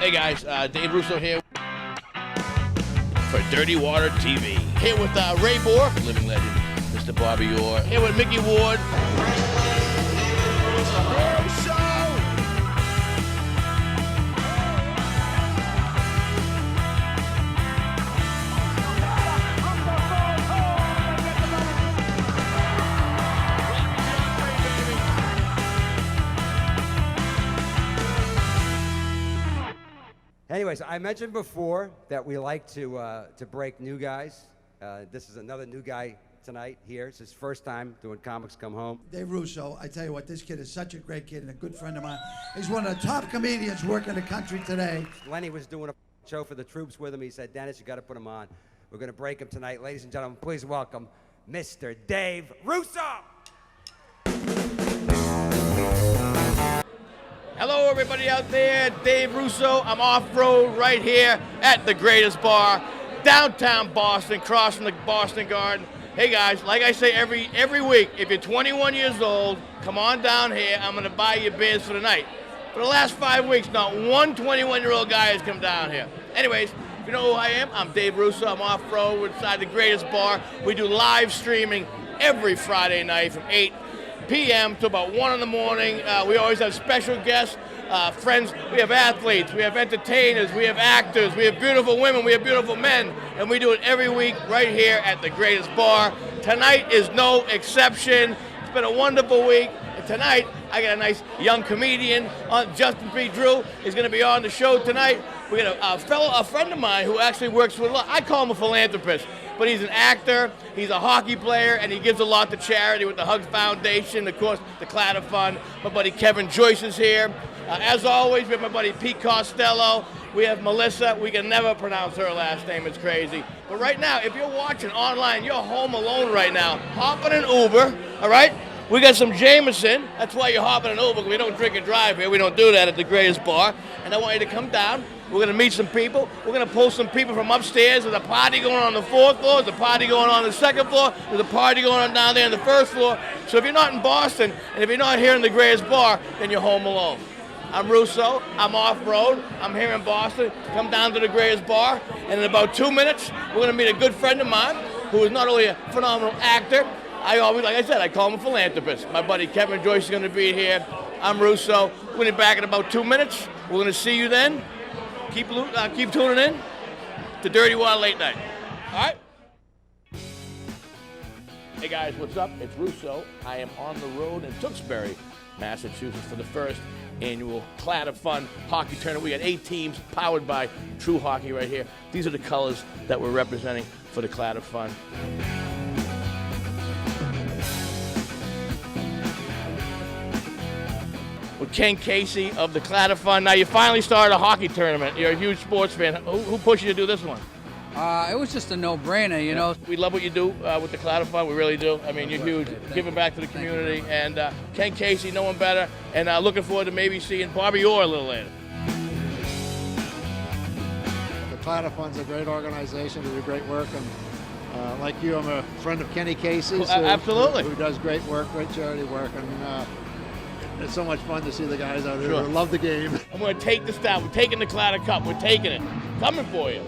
Hey guys, Dave Russo here for Dirty Water TV. Here with Ray Bohr, living legend, Mr. Bobby Orr. Here with Mickey Ward. Anyways, I mentioned before that we like to break new guys. This is another new guy tonight here. It's his first time doing Comics Come Home. Dave Russo, I tell you what, this kid is such a great kid and a good friend of mine. He's one of the top comedians working in the country today. Lenny was doing a show for the troops with him. He said, Dennis, you got to put him on. We're going to break him tonight. Ladies and gentlemen, please welcome Mr. Dave Russo. Hello, everybody out there. Dave Russo. I'm off-road right here at the greatest bar, downtown Boston, crossing the Boston Garden. Hey, guys, like I say every week, if you're 21 years old, come on down here. I'm going to buy you beers for the night. For the last 5 weeks, not one 21-year-old guy has come down here. Anyways, if you know who I am, I'm Dave Russo. I'm off-road inside the greatest bar. We do live streaming every Friday night from 8 p.m. to about 1 in the morning. We always have special guests, friends. We have athletes, we have entertainers, we have actors, we have beautiful women, we have beautiful men, and we do it every week right here at the greatest bar. Tonight is no exception. It's been a wonderful week. And tonight, I got a nice young comedian, Justin P. Drew, is going to be on the show tonight. We got a friend of mine who actually works with, I call him a philanthropist, but he's an actor, he's a hockey player, and he gives a lot to charity with the Hugs Foundation, of course, the Clatter Fund. My buddy Kevan Joyce is here. As always, we have my buddy Pete Costello. We have Melissa. We can never pronounce her last name. It's crazy. But right now, if you're watching online, you're home alone right now, hop in an Uber, all right? We got some Jameson. That's why you're hopping an Uber, because we don't drink and drive here. We don't do that at the greatest bar. And I want you to come down. We're going to meet some people. We're going to pull some people from upstairs. There's a party going on the 4th floor. There's a party going on the 2nd floor. There's a party going on down there on the 1st floor. So if you're not in Boston, and if you're not here in the greatest bar, then you're home alone. I'm Russo. I'm off-road. I'm here in Boston. Come down to the greatest bar. And in about 2 minutes, we're going to meet a good friend of mine who is not only a phenomenal actor, I always, like I said, I call him a philanthropist. My buddy Kevan Joyce is going to be here. I'm Russo. We're going to be back in about 2 minutes. We're going to see you then. Keep tuning in to Dirty Water Late Night. All right? Hey guys, what's up? It's Russo. I am on the road in Tewksbury, Massachusetts for the first annual Clatter Fun hockey tournament. We got 8 teams powered by True Hockey right here. These are the colors that we're representing for the Clatter Fun. With Ken Casey of the Clatter Fund. Now you finally started a hockey tournament. You're a huge sports fan. Who pushed you to do this one? It was just a no-brainer, you know. We love what you do with the Clatter Fund. We really do. I mean, you're huge, giving back to the community. And Ken Casey, no one better. And looking forward to maybe seeing Bobby Orr a little later. The Clatter Fund's a great organization. They do great work. And like you, I'm a friend of Kenny Casey's. Absolutely. Who does great work, great charity work. And it's so much fun to see the guys out here Sure. who love the game. I'm going to take this down. We're taking the Clatter Cup. We're taking it. Coming for you.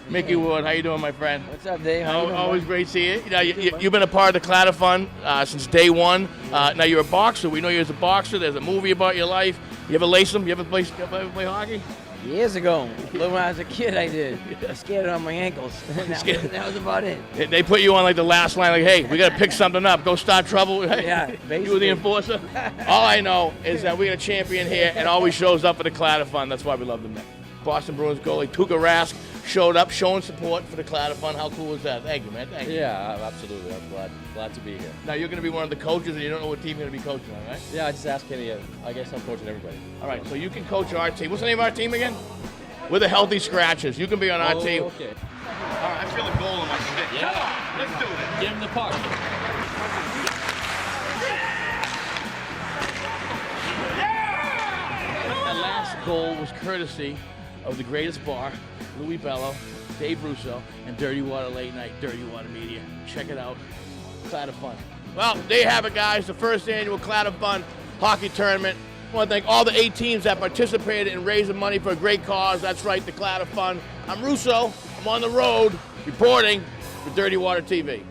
Mickey Wood, how you doing, my friend? What's up, Dave? How you doing, Always bud? great to see you. You know, you've been a part of the Clatter Fund since day one. Now you're a boxer. We know you as a boxer. There's a movie about your life. You ever lace them? You ever play hockey? Years ago, when I was a kid, I did. I skated on my ankles. that was about it. They put you on like the last line, like, hey, we got to pick something up. Go start trouble. Yeah, basically. You were the enforcer. All I know is that we got a champion here and always shows up for the Clatter Fund. That's why we love them. Boston Bruins goalie Tuukka Rask showed up, showing support for the Clatter Fund. How cool is that? Thank you, man. Thank you. Yeah, absolutely. I'm glad to be here. Now you're going to be one of the coaches, and you don't know what team you're going to be coaching on, right? Yeah, I just asked Kenny. I guess I'm coaching everybody. All right, so you can coach our team. What's the name of our team again? We're the Healthy Scratches. You can be on our team. Okay. All right, I feel a goal in my stick. Yeah. Come on, let's do it. Give him the puck. That last goal was courtesy of the greatest bar, Louis Bello, Dave Russo, and Dirty Water Late Night, Dirty Water Media. Check it out. Clatter Fun. Well, there you have it, guys. The first annual Cloud of Fun hockey tournament. I want to thank all the 8 teams that participated in raising money for a great cause. That's right, the Cloud of Fun. I'm Russo. I'm on the road reporting for Dirty Water TV.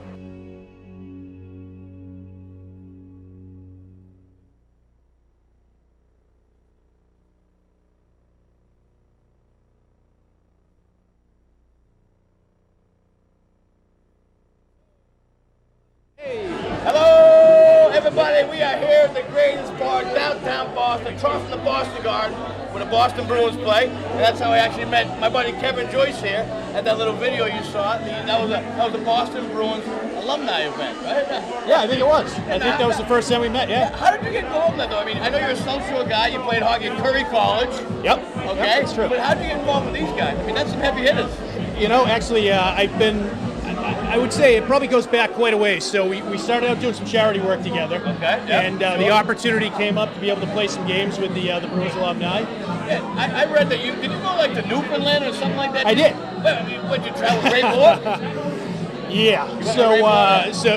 Hello, everybody. We are here at the greatest bar downtown Boston, across from the Boston Garden, where the Boston Bruins play. And that's how I actually met my buddy Kevan Joyce here at that little video you saw. That was the Boston Bruins Alumni event, right? Yeah, I think it was. I think that was the first time we met, yeah. How did you get involved in that, though? I mean, I know you're a South Shore guy. You played hockey at Curry College. Yep. Okay. Yep, that's true. But how did you get involved with these guys? I mean, that's some heavy hitters. You know, actually, I would say it probably goes back quite a ways. So we started out doing some charity work together. Okay. Yep. And the opportunity came up to be able to play some games with the Bruins Alumni. Yeah, I read that did you go like to Newfoundland or something like that? I did. What, you travel with Ray Moore? Yeah.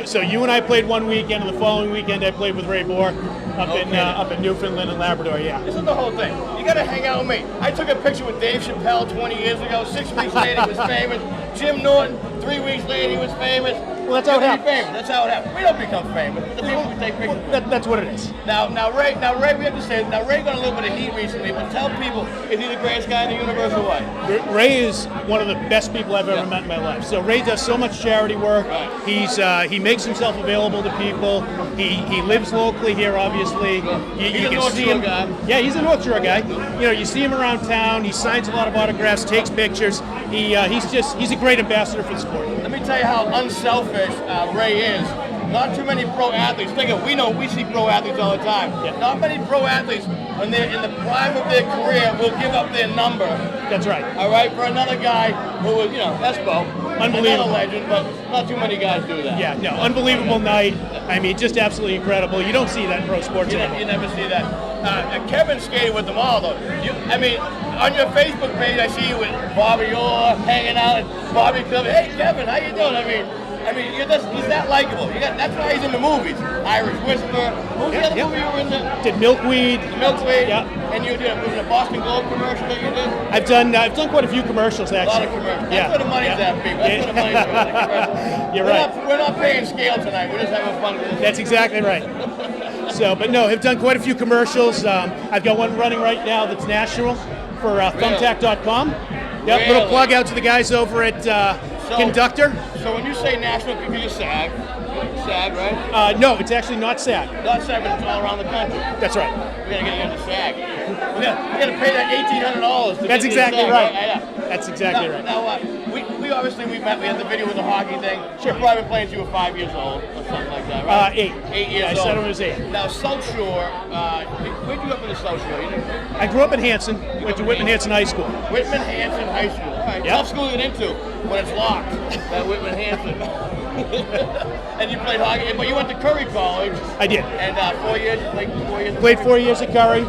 So you and I played one weekend, and the following weekend I played with Ray Moore up in Newfoundland and Labrador. Yeah. This is the whole thing. You got to hang out with me. I took a picture with Dave Chappelle 20 years ago. 6 weeks later, he was famous. Jim Norton, 3 weeks later, he was famous. Well, that's how it happens. Famous. That's how it happens. We don't become famous. The people we take pictures with. That's what it is. Now, Ray, we have to say, Ray got a little bit of heat recently, but tell people, is he the greatest guy in the universe or what? Ray is one of the best people I've ever met in my life. So Ray does so much charity work. Right. He makes himself available to people. He lives locally here, obviously. He's a North Shore guy. Yeah, he's a North Shore guy. You know, you see him around town. He signs a lot of autographs, takes pictures. He's a great ambassador for the sport. Let me tell you how unselfish Ray is. Not too many pro athletes. Think of, we see pro athletes all the time. Yeah. Not many pro athletes, when they're in the prime of their career, will give up their number. That's right. All right, for another guy who was, Espo, Unbelievable. another legend, but not too many guys do that. Yeah, no, unbelievable night. I mean, just absolutely incredible. You don't see that in pro sports anymore. You never see that. Kevin skated with them all, though. On your Facebook page, I see you with Bobby Orr hanging out, and Bobby coming, hey, Kevin, how you doing? He's that likable. That's why he's in the movies. Irish Whisper. What was the other movie you were in? Did Milkweed. The Milkweed. Yeah. And you did, was it a Boston Globe commercial that you did? I've done quite a few commercials, actually. A lot of commercials. That's where the money's at, people. That's where the money's at, the commercials. You're right. We're not paying scale tonight. We're just having fun with this. That's exactly right. So, but no, I've done quite a few commercials. I've got one running right now that's national for thumbtack.com. Yep, Really? little plug out to the guys over at Conductor. So when you say national, because you SAG, right? No, it's actually not SAG. Not SAG, but it's all around the country. That's right. We gotta get you into SAG. We gotta pay that $1,800 to That's get exactly SAG, right. Yeah. That's exactly right. Now, we obviously met. We had the video with the hockey thing. Sure. You've probably been playing since you were 5 years old or something like that, right? 8. 8 years I old. said when I was 8. Now, South Shore. Where'd you go up in the South Shore? I grew up in Hanson. Went to Whitman Hanson High School. Whitman Hanson High School. All right. Yep. Tough school to get into when it's locked. That Whitman Hanson. And you played hockey, but you went to Curry College. I did. And 4 years. You played 4 years. Played 4 years at Curry.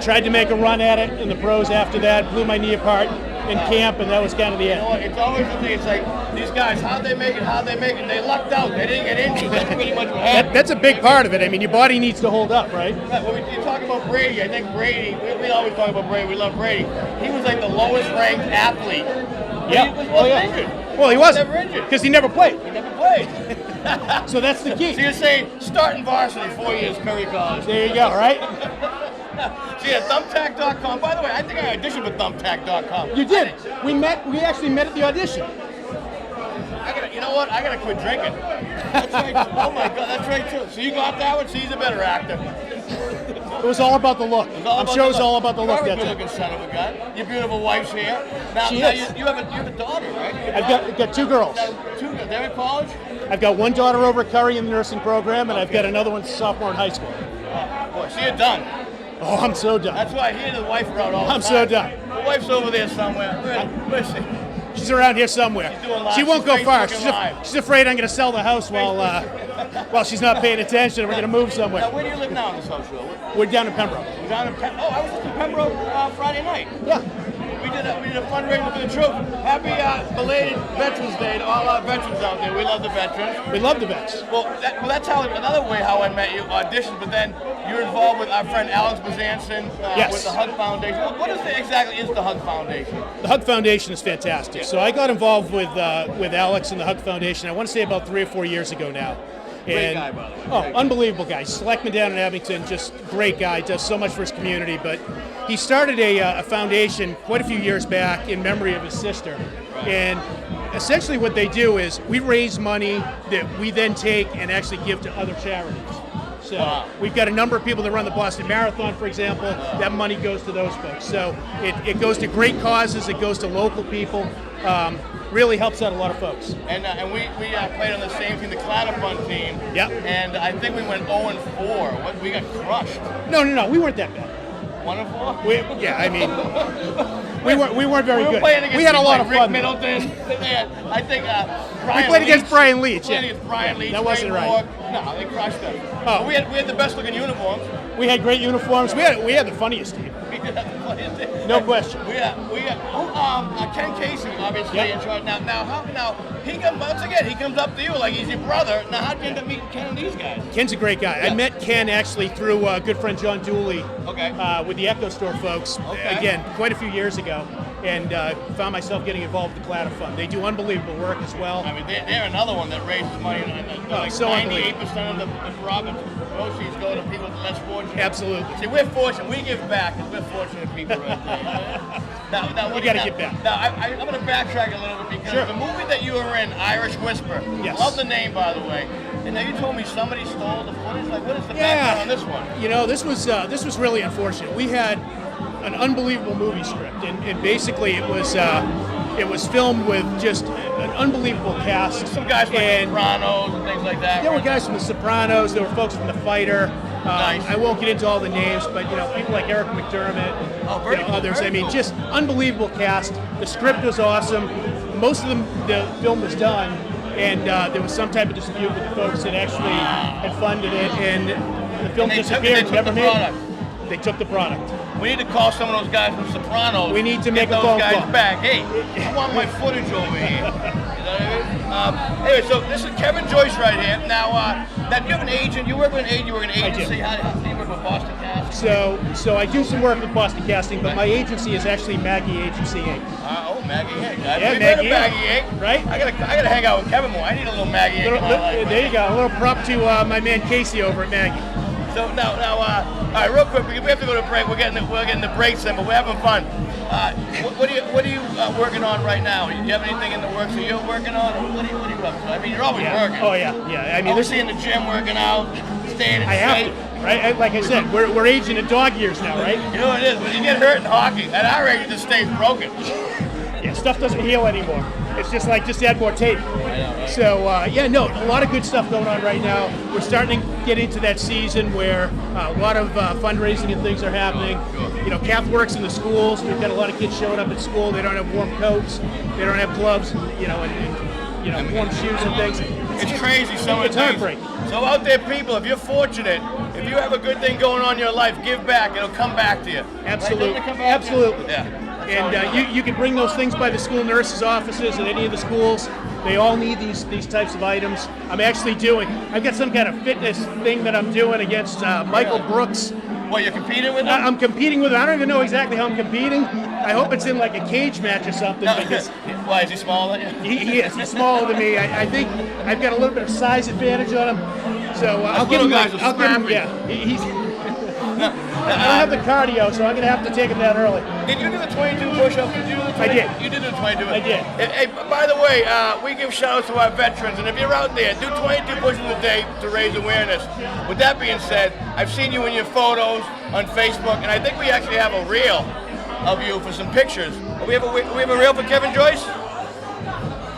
Tried to make a run at it in the pros after that. Blew my knee apart in camp, and that was kind of the You end. know what? It's always the thing. It's like these guys, how'd they make it? They lucked out. They didn't get injured. That's pretty much what happened. That's a big part of it. I mean, your body needs to hold up, right? Right, when you talk about Brady, I think Brady, we always talk about Brady, we love Brady. He was like the lowest ranked athlete. Yeah. He wasn't injured. Well, he wasn't. Never injured. Because he never played. He never played. So that's the key. So you're saying starting varsity 4 years, Curry College. There you go, right? See, at thumbtack.com, by the way, I think I auditioned with thumbtack.com. You did. We actually met at the audition. You know what? I gotta quit drinking. That's right. Oh my God, that's right too. So you got that one. So he's a better actor. It was all about the look. I'm sure it was all about the look. You're a That's good-looking son of a gun. Your beautiful wife's here. Now, She now is. you have a daughter, right? I've got 2 girls. Two. They're in college. I've got one daughter over at Curry in the nursing program, and I've got another one sophomore in high school. Boy, so you're done. Oh, I'm so done. That's why he and his wife are out all the time. I'm so done. The wife's over there somewhere. Where's she? She's around here somewhere. She's doing live. She won't go She's far. Facebooking live. She's afraid I'm going to sell the house while she's not paying attention, and we're going to move Now, somewhere. where do you live now in the South Shore? We're down in Pembroke. You're down in I was just in Pembroke Friday night. Yeah. We did we did a fundraiser for the troops. Happy belated Veterans Day to all our veterans out there. We love the veterans. We love the vets. Well, that's another way how I met you, auditioned, but then you're involved with our friend Alex Bazanson Yes. with the Hug Foundation. What exactly is the Hug Foundation? The Hug Foundation is fantastic. So I got involved with Alex and the Hug Foundation, I want to say about 3 or 4 years ago now. Great guy, by the way. Oh, unbelievable guy. Selectman down in Abington, just great guy, does so much for his community. But he started a foundation quite a few years back in memory of his sister. Right. And essentially what they do is we raise money that we then take and actually give to other charities. So we've got a number of people that run the Boston Marathon, for example. That money goes to those folks. So it goes to great causes. It goes to local people. Really helps out a lot of folks. And we played on the same team, the Clatterfun team. Yep. And I think we went 0-4. We got crushed. No, we weren't that bad. 1-4? We weren't very good. Playing against We had a lot of Rick fun. Middleton. I think Brian We played against Brian Leach. Played against Brian Leach. That wasn't Ray right. Moore. No, they crushed us. Oh. We had the best looking uniforms. We had great uniforms. We had the funniest team. We did have the funniest thing. No question. We had Ken Casey, obviously, Yep. in charge. Now he comes once again. He comes up to you like he's your brother. Now, how'd you end up meeting Ken and these guys? Ken's a great guy. Yeah. I met Ken actually through a good friend John Dooley. Okay. With the Echo Store folks. Okay. Again, quite a few years ago, and found myself getting involved with the Clatter Fund. They do unbelievable work as well. I mean, they're another one that raises money. Like so 98% of the profit proceeds go to people less fortunate. Absolutely. See, we're fortunate. We give back because we're fortunate people right there. Now, We gotta give back. Now, I'm going to backtrack a little bit because Sure. the movie that you were in, Irish Whisper. Yes. Love the name, by the way. And now you told me somebody stole the footage. Like, what is the background on this one? You know, this was really unfortunate. We had an unbelievable movie script, and basically it was filmed with just an unbelievable cast. Some guys from the Sopranos and things like that. There were right? guys from The Sopranos. There were folks from The Fighter. Nice. I won't get into all the names, but people like Eric McDermott, very cool, others. very I mean, cool. just unbelievable cast. The script was awesome. Most of the film was done, and there was some type of dispute with the folks that actually had funded it, and the film disappeared. Never made it. They took the product. We need to call some of those guys from Sopranos. We need to make get a those phone guys call. back. Hey, I want my footage over here. You know what I mean? Anyway, so this is Kevan Joyce right here. Now you have an agent. You work with an agent. You work with an agency. How do you work with Boston Casting? So I do some work with Boston Casting, but my agency is actually Maggie Agency Inc. Maggie Inc. Yeah, We've heard of Maggie Maggie Inc. Inc. Right? I gotta hang out with Kevin more. I need a little Maggie Inc. in my life. There you go. A little prop to my man Casey over at Maggie. So now, all right, real quick, we have to go to break. We're getting the breaks in, but we're having fun. What are you working on right now? Do you have anything in the works that you're working on, or what are you up to? I mean, you're always working. Oh yeah. I mean, Obviously in the gym, working out, staying in I have shape. to, right? Like I said, we're aging in dog years now, right? You know what it is? When you get hurt in hockey, at our age, it just stays broken. Yeah, stuff doesn't heal anymore. It's just add more tape. I know, right? So a lot of good stuff going on right now. We're starting to get into that season where a lot of fundraising and things are happening. Kath works in the schools. We've got a lot of kids showing up at school. They don't have warm coats. They don't have gloves. And warm shoes and things. It's crazy. Some of It's the things. heartbreaking. So out there, people, if you're fortunate, if you have a good thing going on in your life, give back. It'll come back to you. Absolutely. Right? Doesn't it come back to you? Absolutely. Yeah. And you can bring those things by the school nurses' offices at any of the schools. They all need these types of items. I've got some kind of fitness thing that I'm doing against Michael Brooks. What, you're competing with them? I'm competing with him. I don't even know exactly how I'm competing. I hope it's in like a cage match or something. Because Why, is he smaller than you? he is. He's smaller than me. I think I've got a little bit of size advantage on him. So I'll give him. guys are I'll give him. scrappy. Yeah. He's. I don't have the cardio, so I'm going to have to take him down early. Did you do the 22 push-ups? Did you do the 20? I did. You did do the 22. I did. Hey, by the way, we give shout-outs to our veterans, and if you're out there, do 22 push-ups a day to raise awareness. With that being said, I've seen you in your photos on Facebook, and I think we actually have a reel of you for some pictures. We have a reel for Kevan Joyce?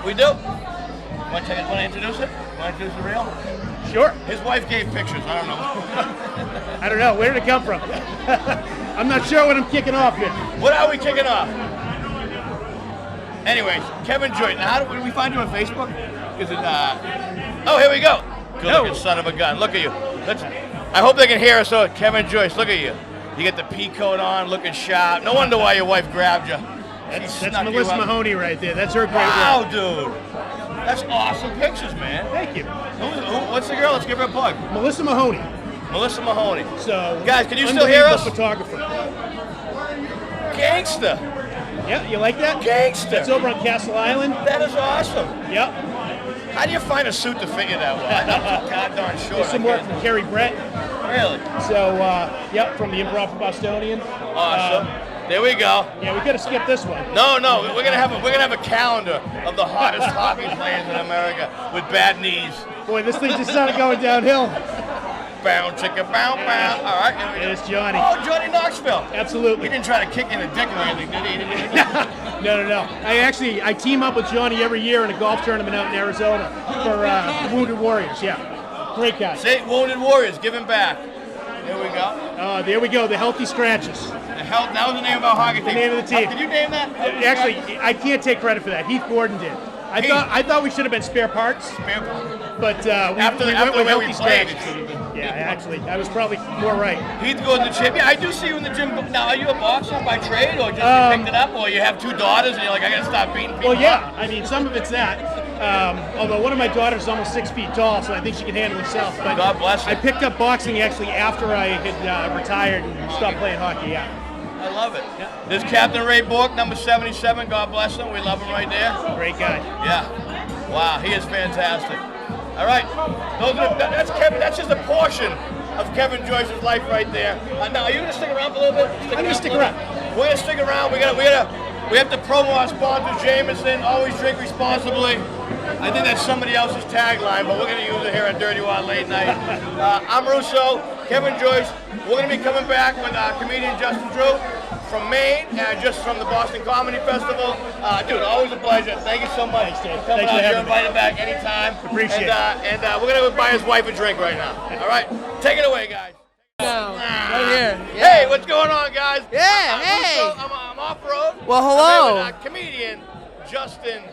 We do? Want to introduce it? Want to introduce the reel? Sure. His wife gave pictures. I don't know. I don't know. Where did it come from? I'm not sure what I'm kicking off here. What are we kicking off? Anyways, Kevan Joyce. Now, how do we find you on Facebook? Is it? Oh, here we go. Good-looking son of a gun. Look at you. I hope they can hear us. So, Kevan Joyce, look at you. You get the pea coat on, looking sharp. No wonder why your wife grabbed you. That's snuck you Melissa up. Mahoney right there. That's her great Wow, work. dude. That's awesome pictures, man. Thank you. What's the girl? Let's give her a plug. Melissa Mahoney. Melissa Mahoney. So, Guys, can you still hear us? Photographer. Gangsta. Yeah, you like that? Gangsta. It's over on Castle Island. That is awesome. Yep. How do you find a suit to fit you that well? I'm too goddamn short. There's some work from Kerry Brett. Really? So, yep, from the Improv for Bostonian. Awesome. There we go. Yeah, we could have skipped this one. No, we're gonna have a calendar of the hottest hockey players in America with bad knees. Boy, this thing just started going downhill. Bow, chicka, bow, bow. All right, here we go. It's Johnny. Oh, Johnny Knoxville. He Absolutely. didn't try to kick you in the dick or anything, did he? No. I team up with Johnny every year in a golf tournament out in Arizona for Wounded Warriors. Yeah, great guy. See, Wounded Warriors, giving back. There we go. There we go. The Healthy Scratches. That was the name of our hockey team. The name of the team. Did you name that? Actually, I can't take credit for that. Heath Gordon did. I thought we should have been Spare Parts, but we After went the with way we Healthy played, Scratches. Yeah, actually, I was probably more right. Heath goes to the gym. Yeah, I do see you in the gym. Now, are you a boxer by trade, or just you picked it up, or you have two daughters and you're like, I gotta stop beating people? Well, yeah. up? I mean, some of it's that. Although one of my daughters is almost 6 feet tall, so I think she can handle herself. But God bless her. I picked up boxing actually after I had retired and stopped playing hockey. Yeah. I love it. There's Captain Ray Bork, number 77. God bless him. We love him right there. Great guy. Yeah. Wow, he is fantastic. All right. That's Kevin. That's just a portion of Kevan Joyce's life right there. Now, are you gonna stick around for a little bit? I'm gonna stick around. We're gonna stick around. We have to promo our sponsor, Jameson. Always drink responsibly. I think that's somebody else's tagline, but we're gonna use it here at Dirty Wild Late Night. I'm Russo, Kevan Joyce. We're gonna be coming back with comedian Justin Drew from Maine, just from the Boston Comedy Festival. Dude, always a pleasure. Thank you so much. Thanks, Dave. for coming Thanks for out here. having me. Invited back anytime. Appreciate it. And we're gonna buy his wife a drink right now. All right, take it away, guys. Right here. Hey, what's going on, guys? Yeah, I'm hey. Russo. I'm off road. Well, hello. I'm here with, comedian Justin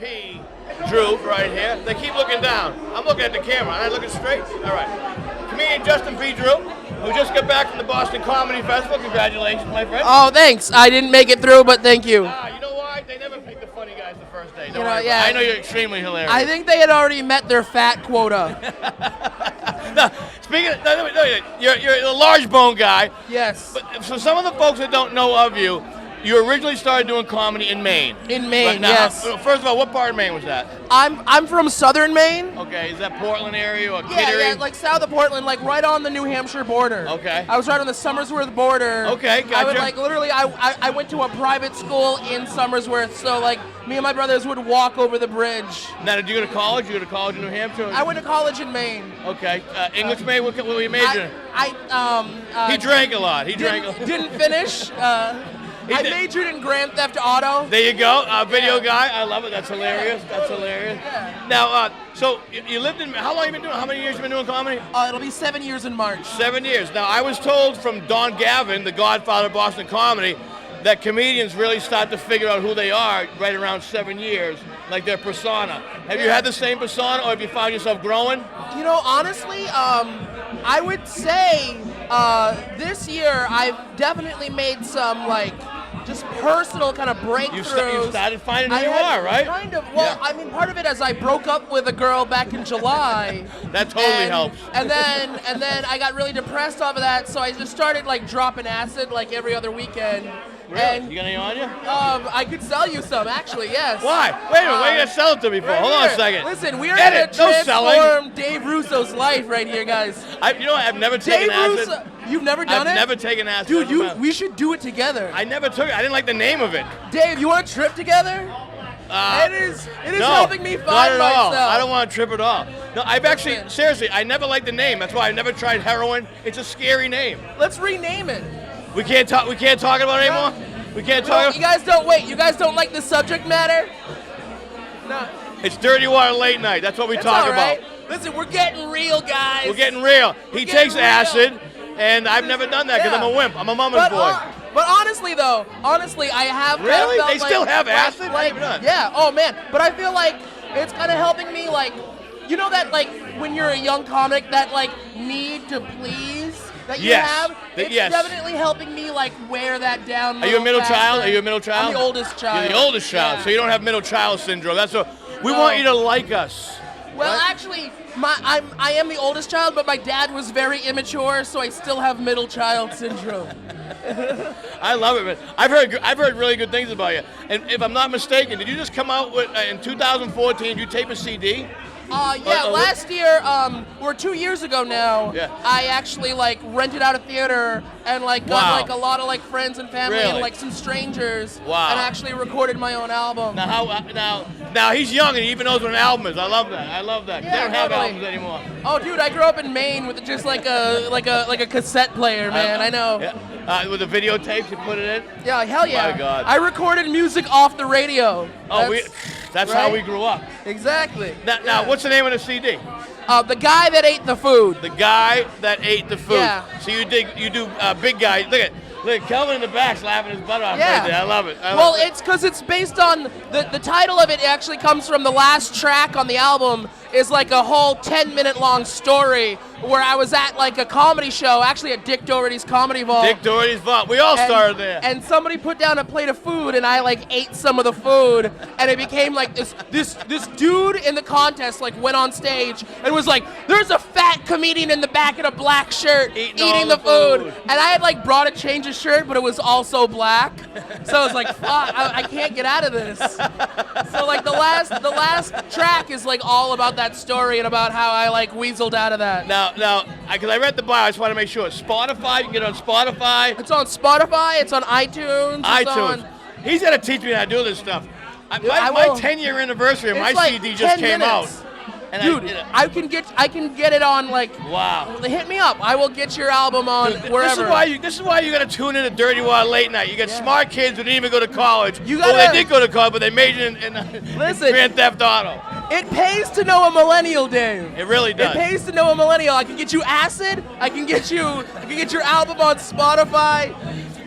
P. Drew right here. They keep looking down. I'm looking at the camera. I'm looking straight. All right. Comedian Justin P. Drew, who just got back from the Boston Comedy Festival. Congratulations, my friend. Oh, thanks. I didn't make it through, but thank you. You know why? They never pick the funny guys the first day. Don't You know, worry yeah. about it. I know you're extremely hilarious. I think they had already met their fat quota. No, speaking of, no, you're a large bone guy. Yes. But for some of the folks that don't know of you, you originally started doing comedy in Maine. In Maine, But now, yes. First of all, what part of Maine was that? I'm from southern Maine. Okay, is that Portland area or Yeah, Kittery? yeah, like south of Portland, like right on the New Hampshire border. Okay. I was right on the Somersworth border. Okay, I would gotcha. like literally, I went to a private school in Somersworth, so like me and my brothers would walk over the bridge. Now, did you go to college? You go to college in New Hampshire? I went to college in Maine. Okay, English Maine. What were you majoring? He drank a lot. He drank. Didn't finish. I did. majored in Grand Theft Auto. There you go, video guy. I love it. That's hilarious. That's hilarious. Yeah. Now, so you lived in. How long you been doing? How many years you been doing comedy? It'll be 7 years in March. 7 years. Now, I was told from Don Gavin, the godfather of Boston comedy, that comedians really start to figure out who they are right around 7 years, like their persona. Have you had the same persona, or have you found yourself growing? You know, honestly, I would say this year I've definitely made some like just personal kind of breakthroughs. You started finding who you are, right? Kind of. Well, Yeah. I mean, part of it is I broke up with a girl back in July. That totally helps. And then I got really depressed off of that, so I just started like dropping acid like every other weekend. Really? And You got any on you? I could sell you some, actually. Yes. Why? Wait a minute. What are you gonna sell it to me for? Right Hold on a here. second. Listen, we are Edit. gonna No selling. transform Dave Russo's life right here, guys. You know what? I've never taken Dave acid. Russo, you've never done it? I've never taken acid. Dude, we should do it together. I never took it. I didn't like the name of it. Dave, you want to trip together? It is No, helping me not find at all. myself. I don't want to trip at all. No, I've actually, Listen. seriously, I never liked the name. That's why I never tried heroin. It's a scary name. Let's rename it. We can't talk about it anymore? We can't No, talk you guys don't wait. You guys don't like the subject matter? No. It's Dirty Water Late Night. That's what we It's talk all right. about. Listen, we're getting real, guys. We're getting real. He getting takes real. acid, and I've never done that because Yeah. I'm a wimp. I'm a mama's boy. But honestly, though, I have kind of Really? felt They still like- have acid? I Like, didn't know that. yeah. Oh man. But I feel like it's kind of helping me, like, you know that like when you're a young comic, that like need to please. that you Yes. have, it's Yes. definitely helping me like wear that down. Are you a middle faster. child? Are you a middle child? I'm the oldest child. You're the oldest child, Yeah. so you don't have middle child syndrome. That's what we No. want you to like us. Well, right? actually, I am the oldest child, but my dad was very immature, so I still have middle child syndrome. I love it, man. I've heard really good things about you. And if I'm not mistaken, did you just come out with in 2014? Did you tape a CD? Yeah, last year, or 2 years ago now, Yeah. I actually like rented out a theater and like got Wow. like a lot of like friends and family and Really? like some strangers, Wow. and actually recorded my own album. Now he's young and he even knows what an album is. I love that. I love that. Yeah, They don't have totally. albums anymore. Oh, dude, I grew up in Maine with just like a cassette player, man. I know. Yeah. With the videotapes, you put it in. Yeah, hell yeah. My God. I recorded music off the radio. That's how right? we grew up. Exactly. Now, what's the name of the CD? The Guy That Ate the Food. The Guy That Ate the Food. Yeah. So you do big guy. Look at Kelvin in the back's laughing his butt off Yeah. right there. I love it. Well, it's because it's based on the title of it actually comes from the last track on the album is like a whole 10-minute long story where I was at like a comedy show, actually at Dick Doherty's Comedy Vault. Dick Doherty's Vault. We all started there. And somebody put down a plate of food, and I like ate some of the food, and it became like this dude in the contest like went on stage and was like, "There's a fat comedian in the back in a black shirt eating the food," and I had like brought a change of shirt, but it was also black, so I was like, "Fuck, I can't get out of this." So like the last track is like all about that story and about how I like weaseled out of that. Now, because I read the bio, I just want to make sure. Spotify, you can get it on Spotify. It's on Spotify. It's on iTunes. It's iTunes. on- He's got to teach me how to do this stuff. I My will. 10-year anniversary of It's my like CD just 10 came minutes. out. And Dude, I can get it on like. Wow. Hit me up. I will get your album on wherever. This is why you got to tune in to Dirty Wild Late Night. You got smart kids who didn't even go to college. You Well, gotta- they did go to college, but they majored in Listen. Grand Theft Auto. It pays to know a millennial, Dave. It really does. It pays to know a millennial. I can get you acid. I can get your album on Spotify.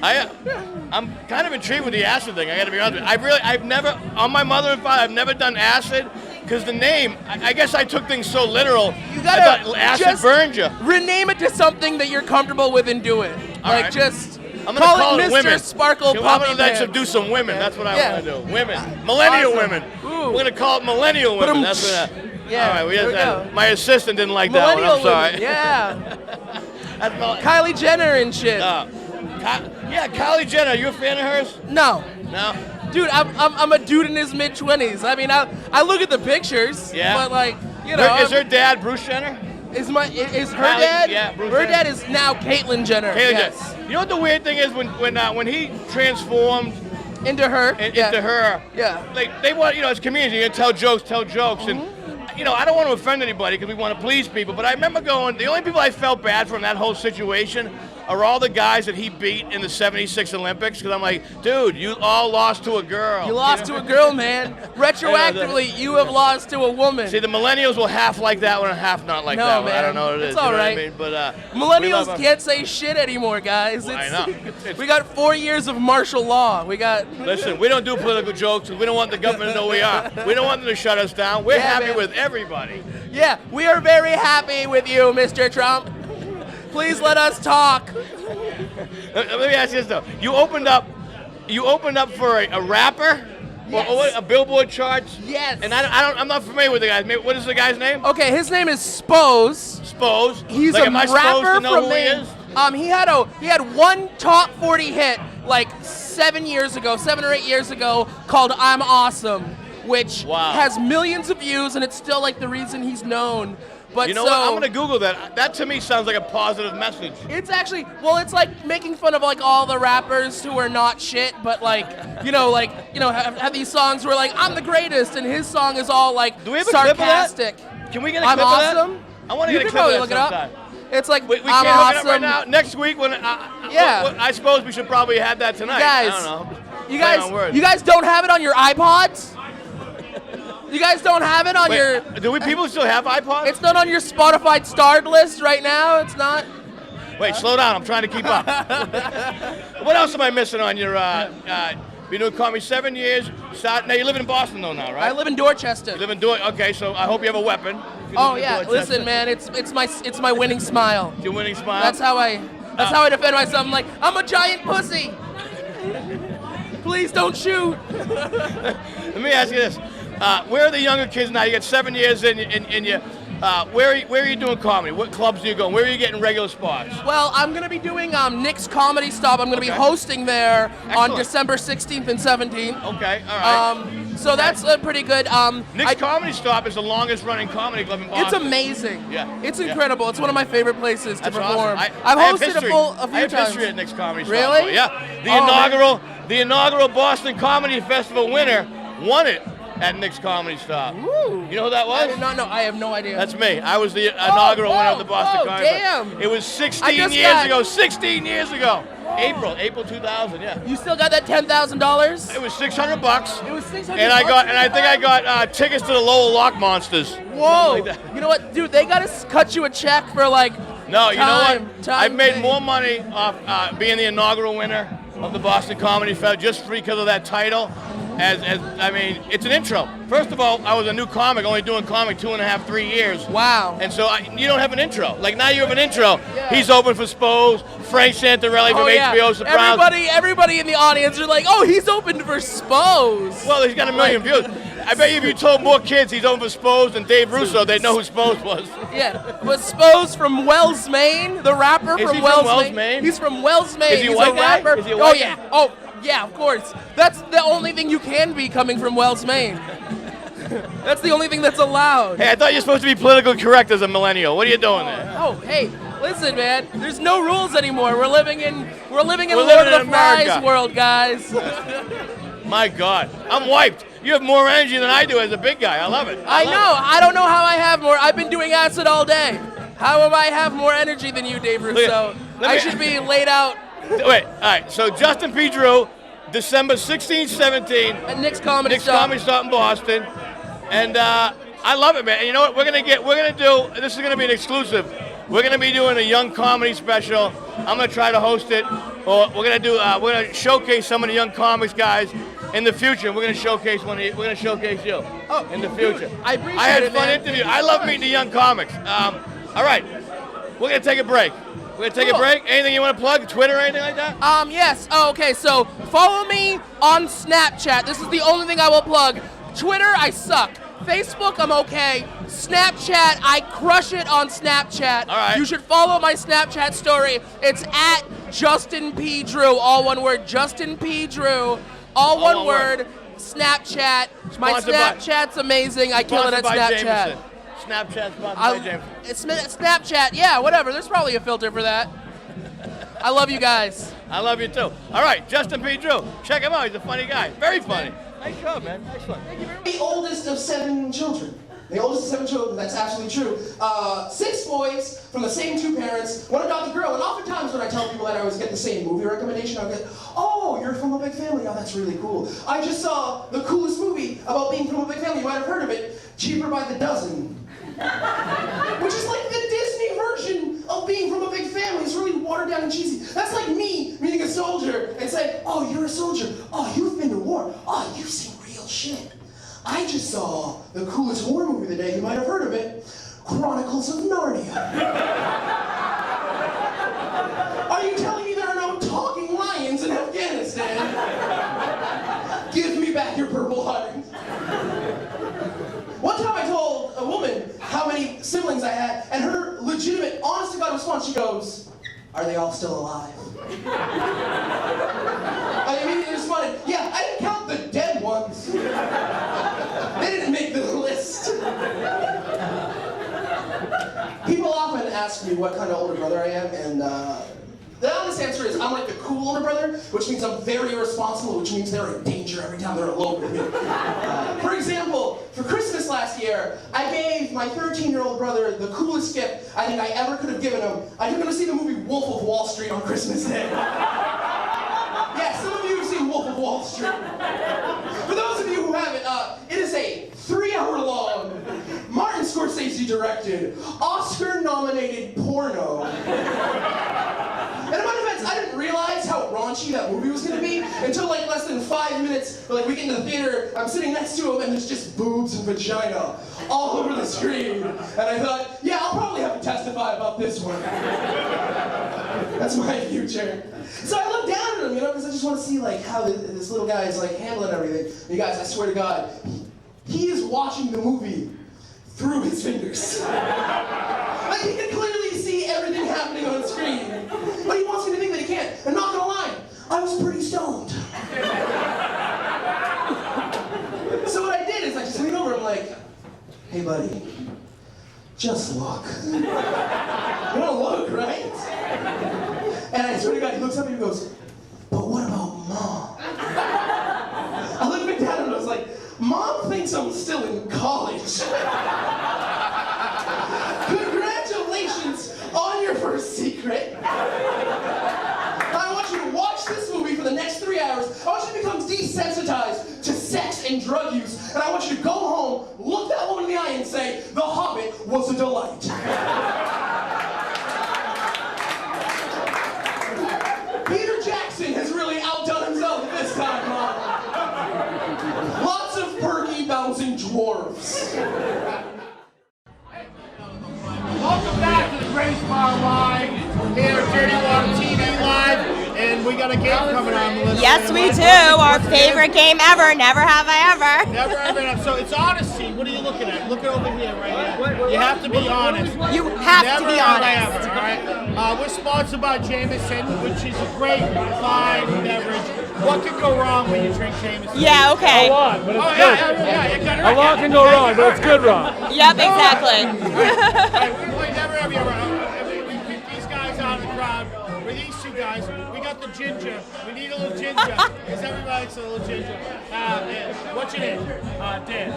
I'm kind of intrigued with the acid thing. I got to be honest with you. I've never, on my mother and father, I've never done acid because the name. I guess I took things so literal. You I gotta thought acid just burned you. rename it to something that you're comfortable with and do it. All like right. just I'm gonna call it Mr. women. Sparkle I'm Puppy gonna let Pants. subdue some women. That's what I Yeah. want to do. Women, millennial Awesome. women. Ooh. We're gonna call it millennial women. That's what. Yeah, All right. there we go. My assistant didn't like that one. Millennial I'm sorry. women. Yeah. That's Kylie Jenner and shit. Yeah, Kylie Jenner. Are you a fan of hers? No. No. Dude, I'm a dude in his mid-20s. I mean, I look at the pictures, Yeah. but like, you know, Is her dad Bruce Jenner? is her Kylie- dad? yeah, Bruce her Jenner. dad is now Caitlyn Jenner. Caitlyn yes. Jenner. You know what the weird thing is when he transformed Into her. into her. Yeah. Like they want, as comedians, you tell jokes, and I don't want to offend anybody because we want to please people. But I remember going. The only people I felt bad from that whole situation are all the guys that he beat in the '76 Olympics. Because I'm like, dude, you all lost to a girl. You lost to a girl, man. Retroactively, you have lost to a woman. See, the millennials will half like that one and half not like No, that one. I man. don't know what it is. It's all you know right. what I mean? But we Millennials love 'em. can't say shit anymore, guys. Well, I It's- know. It's- we got 4 years of martial law. We got. Listen, we don't do political jokes. We don't want the government to know who we are. We don't want them to shut us down. We're Yeah, happy man. with everybody. Yeah, we are very happy with you, Mr. Trump. Please let us talk. Let me ask you this though: You opened up for a rapper, Yes. or what, a Billboard charts. Yes. And I'm not familiar with the guy. What is the guy's name? Okay, his name is Spose. Spose. He's like, a am I supposed rapper to know from who he Maine. is? He had one top 40 hit like 7 or 8 years ago called "I'm Awesome," which Wow. has millions of views, and it's still like the reason he's known. But You know so, what? I'm gonna Google that. That to me sounds like a positive message. It's actually, well, it's like making fun of like all the rappers who are not shit, but have these songs where like I'm the greatest, and his song is all like Do we have a clip of that? sarcastic. Can we get a I'm clip of that? awesome. I want to You get a can clip of probably that look it up. sometime. It's like We I'm can't hook awesome. it up right now. Next week, when Yeah. I suppose we should probably have that tonight. Guys, I don't know. You Play on words. guys don't have it on your iPods? You guys don't have it on your. Do people still have iPods? It's not on your Spotify starred list right now. It's not. Wait, slow down. I'm trying to keep up. What else am I missing on your? Been doing comedy 7 years. Now you live in Boston though now, right? I live in Dorchester. You live in Dorchester. Okay, so I hope you have a weapon. Oh yeah, listen, man, it's my winning smile. Your winning smile. That's how I defend myself. I'm like, I'm a giant pussy. Please don't shoot. Let me ask you this: where are the younger kids now? You got 7 years in you. Where are you doing comedy? What clubs do you go? Where are you getting regular spots? Well, I'm gonna be doing Nick's Comedy Stop. I'm gonna be hosting there on December 16th and 17th. Okay, all right. So that's pretty good. Nick's Comedy Stop is the longest running comedy club in Boston. It's amazing. Yeah. It's incredible. It's one of my favorite places to That's perform. awesome. I've I have hosted history. a few I have times. history at Nick's Comedy Stop. Really? Yeah. The inaugural Boston Comedy Festival winner won it at Nick's Comedy Stop. Ooh. You know who that was? I did not know. I have no idea. That's me. I was the inaugural winner of the Boston Comedy damn. Festival. It was 16 years ago. April 2000. Yeah. You still got that $10,000? It was $600. It was $600. And I think I got tickets to the Lowell Lock Monsters. Whoa! Like that. You know what, dude? They gotta cut you a check for like. No, you know what? I've made thing. more money off being the inaugural winner of the Boston Comedy Festival just because of that title. I mean, it's an intro. First of all, I was a new comic, only doing comedy 2.5, 3 years. Wow. And so you don't have an intro. Like now you have an intro. Yeah. He's open for Spose, Frank Santarelli from HBO Sopranos. Everybody in the audience are like, oh, he's open for Spose. Well, he's got 1 million views. I bet you if you told more kids he's open for Spose than Dave Russo, they'd know who Spose was. Yeah, was Spose from Wells, Maine? The rapper Is from he Wells, from Wells, Maine? He's from Wells, Maine. Is he a He's white a guy? rapper. Is he a white yeah. guy? Oh, yeah, of course. That's the only thing you can be coming from Wells, Maine. That's the only thing that's allowed. Hey, I thought you were supposed to be politically correct as a millennial. What are you doing there? Oh, hey, listen, man. There's no rules anymore. We're living in Lord of living the in Flies America. world, guys. My God, I'm wiped. You have more energy than I do as a big guy. I love it. I know. I don't know how I have more. I've been doing acid all day. How am I have more energy than you, Dave Russo? I should be laid out. Wait, all right. So Justin P. Drew, December 16th, 17th. At Nick's Comedy Nick's Stop. Comedy Stop in Boston. And I love it, man. And you know what? We're gonna do, this is gonna be an exclusive. We're gonna be doing a young comedy special. I'm gonna try to host it. Or we're gonna showcase some of the young comics guys in the future. We're gonna showcase we're gonna showcase you in the future. I appreciate I had it, a fun man. interview. I love meeting the young comics. All right, we're gonna take a break. We're gonna take a break. Anything you want to plug? Twitter or anything like that? Yes. Oh, okay. So follow me on Snapchat. This is the only thing I will plug. Twitter, I suck. Facebook, I'm okay. Snapchat, I crush it on Snapchat. All right. You should follow my Snapchat story. It's at Justin P. Drew, all one word. Justin P. Drew, all one word. Snapchat. My Sponsored by- Snapchat's amazing. I kill it at Sponsored by Snapchat. Jameson. Snapchat sponsored by Jameson. It's Snapchat, yeah, whatever. There's probably a filter for that. I love you guys. I love you too. All right, Justin P. Drew. Check him out. He's a funny guy. Very funny. Nice job, man. Excellent. The oldest of 7 children. The oldest of 7 children, that's absolutely true. 6 boys from the same 2 parents, 1 adopted girl, and oftentimes when I tell people that I always get the same movie recommendation, I'll get, oh, you're from a big family, oh, that's really cool. I just saw the coolest movie about being from a big family, you might have heard of it, Cheaper by the Dozen. Which is like the Disney version of being from a big family. It's really watered down and cheesy. That's like me meeting a soldier and saying, oh, you're a soldier. Oh, you've been to war. Oh, you've seen real shit. I just saw the coolest war movie of the day. You might have heard of it. Chronicles of Narnia. Are you telling me there are no talking lions in Afghanistan? Give me back your purple heart. One time I told a woman how many siblings I had, and her legitimate, honest-to-God response, she goes, are they all still alive? I immediately responded, yeah, I didn't count the dead ones. They didn't make the list. People often ask me what kind of older brother I am, and the honest answer is I'm like the cool older brother, which means I'm very irresponsible, which means they're in danger every time they're alone with me. For example, for Christmas last year, I gave my 13-year-old brother the coolest gift I think I ever could have given him. I took him to see the movie Wolf of Wall Street on Christmas Day. Yeah, some of you have seen Wolf of Wall Street. For those of you who haven't, it is a 3-hour-long, Martin Scorsese directed, Oscar-nominated porno. And in my defense, I didn't realize how raunchy that movie was gonna be until like less than 5 minutes. Like we get into the theater, I'm sitting next to him, and there's just boobs and vagina all over the screen. And I thought, yeah, I'll probably have to testify about this one. That's my future. So I look down at him, because I just want to see like how this little guy is like handling everything. And you guys, I swear to God, he is watching the movie through his fingers. Like he can clearly see everything happening on the screen, but he wants me to think that he can't. And not gonna lie, I was pretty stoned. So what I did is I just leaned over and I'm like, hey buddy, just look. You don't look, right? And I swear to God, he looks up and he goes, but what about Mom? I looked back down and I was like, Mom thinks I'm still in college. Congratulations on your first secret. I want you to watch this movie for the next 3 hours. I want you to become desensitized to sex and drug use. And I want you to go home, look that woman in the eye and say, The Hobbit was a delight. Peter Jackson has really outdone himself this time, Mom. Lots of perky bouncing dwarves. Welcome back to the Grace Bar Live here at Dirty Water TV Live, and we got a game coming on, Melissa. Yes, we do. Our favorite game ever. Never have I ever. Never ever. So it's honesty. What are you looking at? Look over here, right here. You have to be honest. You have Never to be have I honest. ever, all right? We're sponsored by Jameson, which is a great fine beverage. What could go wrong when you drink Jameson? Yeah, okay. A lot, but it's good. Yeah. A lot can go wrong, but it's good wrong. Yep, exactly. All right, we play never have you ever. We pick these guys out of the crowd. With these two guys, we got the ginger. We need a little ginger, because everybody likes a little ginger. What's your name? Dan.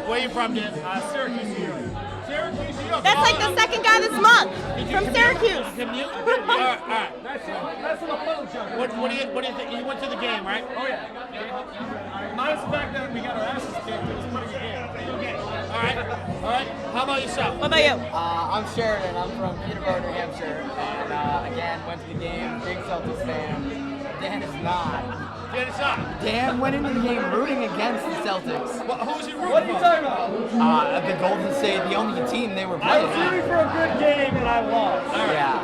Where you from? Dan? Syracuse, New York. Syracuse, New York. That's like the second guy this month from Syracuse. Commute? All right. That's a little jump. What do you think? You went to the game, right? Oh, yeah. Minus the fact that we got our asses kicked, it was a pretty good game. Okay. All right. How about yourself? What about you? I'm Sheridan. I'm from Peterborough, New Hampshire, and again went to the game. Big Celtics fan. Dan is not. Dan went into the game rooting against the Celtics. Who's he rooting for? What are you talking about? The Golden State, the only team they were playing. I was rooting for a good game and I lost. Yeah.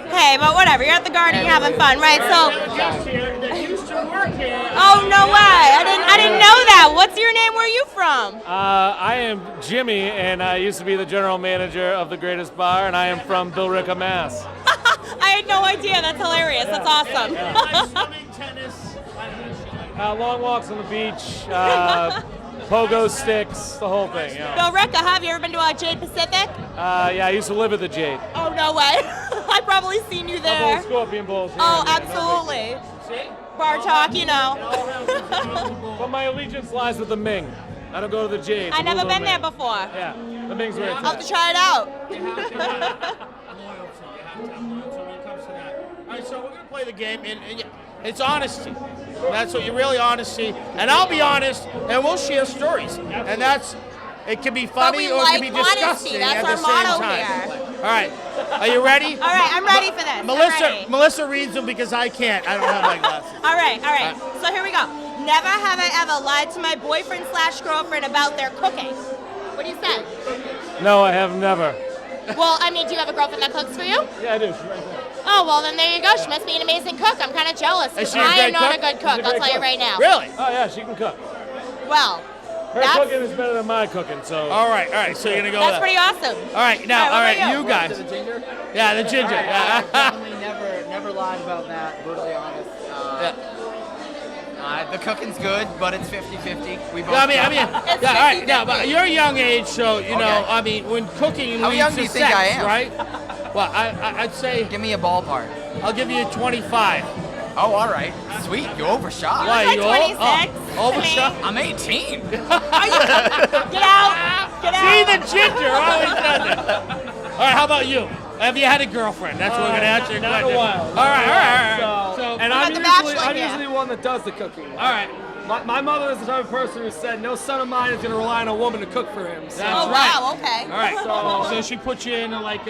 Hey, but whatever. You're at the Garden, you're having fun, right? So. That used to work here. Oh no way! I didn't know that. What's your name? Where are you from? I am Jimmy, and I used to be the general manager of the Greatest Bar, and I am from Billerica, Mass. I had no idea. That's hilarious. That's awesome. Swimming, tennis. Long walks on the beach, pogo sticks, the whole thing. Yeah. Billerica, have you ever been to Jade Pacific? Yeah, I used to live at the Jade. Oh no way! I've probably seen you there. Scorpion Bowls. Oh, absolutely. Bar talk, you know. But my allegiance lies with the Ming. I don't go to the Jade. I've never been there before. Yeah, the Ming's where it's I'll have to try it out. You have to have loyalty. When it comes to that. All right, so we're going to play the game, and it's honesty. That's what you're really honesty. And I'll be honest, and we'll share stories. And it can be funny or it can be disgusting That's at our the same motto time. here. All right, are you ready? All right, I'm ready for this. Melissa reads them because I can't. I don't have my glasses. All right. So here we go. Never have I ever lied to my boyfriend/girlfriend about their cooking. What do you say? No, I have never. Well, I mean, do you have a girlfriend that cooks for you? Yeah, I do. She's right there. Oh, well, then there you go. She must be an amazing cook. I'm kind of jealous. Is she a I am great not cook? a good cook. I'll tell you right now. Really? Oh, yeah, she can cook. Well, Her cooking is better than my cooking, so. All right. So you're going to go that's with pretty awesome. All right, now, All right, what about you guys. The ginger? Yeah, the ginger. Definitely never lied about that. Brutally honest. The cooking's good, but it's 50-50. We both. I mean, all right. Now, but you're a young age, so you know. Okay. I mean, when cooking How leads young to do you think sex, I am? right? Well, I'd say. Give me a ballpark. I'll give you 25. Oh, all right. Sweet. You overshot. Why, like you 26. Overshot? I'm 18. Get out. Get See, out. the ginger always does it. All right, how about you? Have you had a girlfriend? That's what we're gonna answer. Not in a while. All right. So, and What I'm about the Bachelor usually one that does the cooking. All right. My mother is the type of person who said, no son of mine is going to rely on a woman to cook for him. So. That's Oh, right. wow, okay. All right. So she put you in like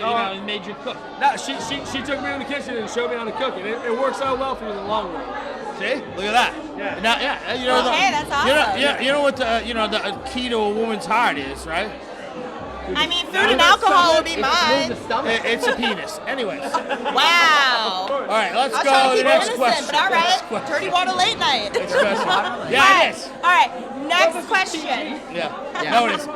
made you cook. No, she took me in the kitchen and showed me how to cook it. It works out well for you in the long run. See? Look at that. Yeah. Now, you know, Okay, that's awesome. you know what the key to a woman's heart is, right? I mean, food and alcohol would be mine. It's a penis. Anyways. Wow. All right, let's I'll go try to to the keep it next innocent, question. but all right. Dirty water late night. Yeah, it is. All right, next question. Yeah. No, it is.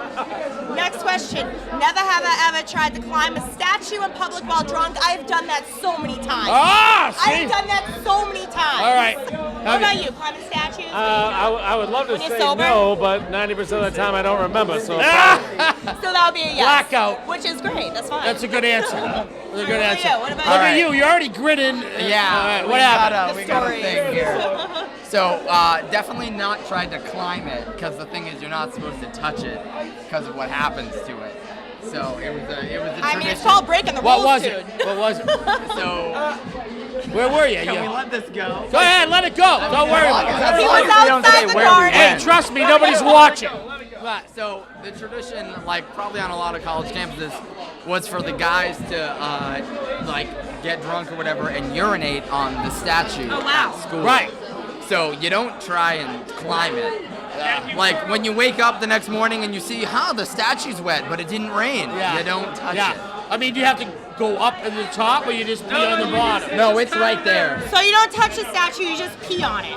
Next question. Never have I ever tried to climb a statue in public while drunk. I've done that so many times. Ah, see? I've done that so many times. All right. What about you? Climbing statues? I would love to When you're say sober? no, but 90% of the time I don't remember. So So that would be a yes. Blackout. Which is great. That's fine. That's a good answer. That's a good What about answer. you? What about Look you? at you. You're already grinning. Yeah. All right, what happened? We got a thing here. So definitely not tried to climb it because the thing is you're not supposed to touch it because of what happens to it. So it was a tradition. I mean, it's called breaking the rules, What was dude. it? What was it? So Where were you? can we let this go? Go ahead, let it go. Don't worry about it. He was outside the garden. Hey, trust me, nobody's watching. So the tradition, like probably on a lot of college campuses, was for the guys to like get drunk or whatever and urinate on the statue at school. Right. So you don't try and climb it. Like when you wake up the next morning and you see, the statue's wet, but it didn't rain. You don't touch it. I mean, do you have to go up to the top or you just pee on the bottom? No, it's right there. So you don't touch the statue, you just pee on it.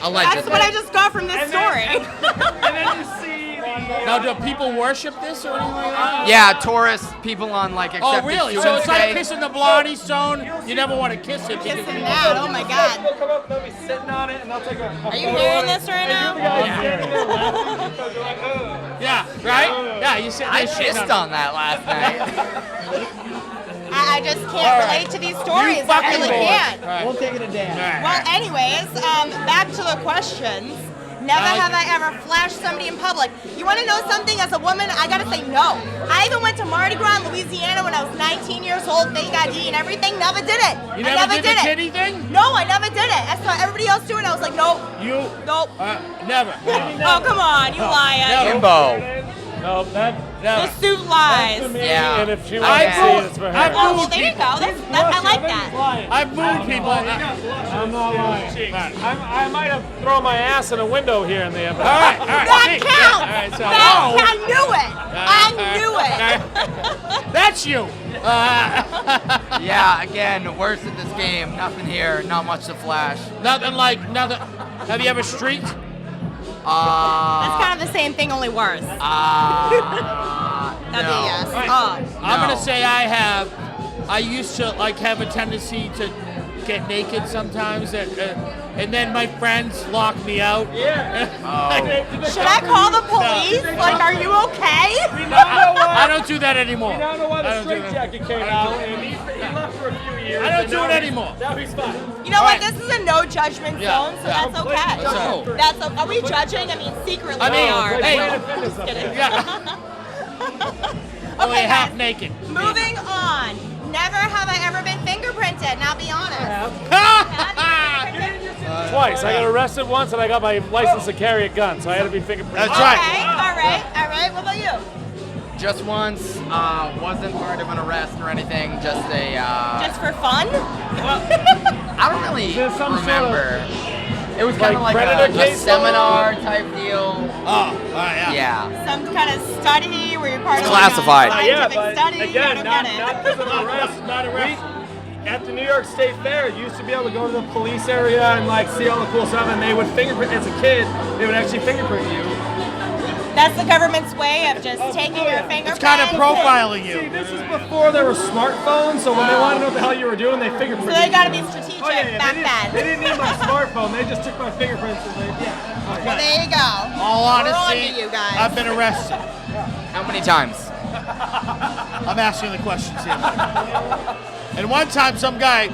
Allegedly. That's what I just got from this story. and then you see. Now, do people worship this or anything like that? Yeah, tourists, people on like accepted Oh, really? So student it's like stay. kissing the Blondie Stone. You never want to kiss it. Kissing that, oh my God. They'll come up, they'll be sitting on it, and they'll take a Are you hearing this right now? Yeah, right? Yeah, you said I pissed on that last night. I just can't relate to these stories. I really can't. Right. We'll take it a day. Well, anyways, back to the questions. Never have I ever flashed somebody in public. You want to know something? As a woman, I gotta say no. I even went to Mardi Gras in Louisiana when I was 19 years old, fake ID and everything. Never did it. You I never never did the it. kitty thing? No, I never did it. I saw everybody else do it. I was like, nope. You? Nope. Never. Oh, come on, you liar. Kimbo. No, that. The suit lies. Yeah. And if she I wants to see it, it's for her. Oh, well, there you go. I like that. I've moved people. I'm not lying. I might have thrown my ass in a window here and there. But All right. That counts. All right, so, I knew it. That's you. Yeah, again, worst at this game. Nothing here. Not much to flash. Nothing. Have you ever streaked? That's kind of the same thing, only worse. That'd be a yes. Right. Oh. I'm gonna say I have. I used to have a tendency to get naked sometimes, and then my friends lock me out. Yeah. Should I call the police? Like, are you okay? I don't do that anymore. We now know why the straight jacket came out, and he left for a few years. I don't do it anymore. Now he's fine. You know what? This is a no judgment zone, so Yeah. that's okay. That's Are we judging? I mean, secretly I mean, we are. hey. Just kidding. Yeah. Only Okay, half guys. naked. Moving on. Never have I ever been fingerprinted. Now be honest. Twice. I got arrested once, and I got my license to carry a gun, so I had to be fingerprinted. That's Okay, right. all right. What about you? Just once. Wasn't part of an arrest or anything. Just a. Just for fun? I don't really there some sort remember. It was kind of like like predator a case seminar type deal. Oh, yeah. Yeah. Some kind of study where you're part It's of classified. like a Yeah, scientific but study. I again, don't not get it. because of the arrest, not arrest. At the New York State Fair, you used to be able to go to the police area and see all the cool stuff, and they would fingerprint. As a kid, they would actually fingerprint you. That's the government's way of just taking your fingerprint. It's kind of profiling See, you. this is before there were smartphones, so when they wanted to know what the hell you were doing, they fingerprinted So they you. got to be strategic back They then. didn't need my smartphone. They just took my fingerprints and Well, there you go. All We're on honesty, to you guys. I've been arrested. How many times? I'm asking the questions here. And one time, some guy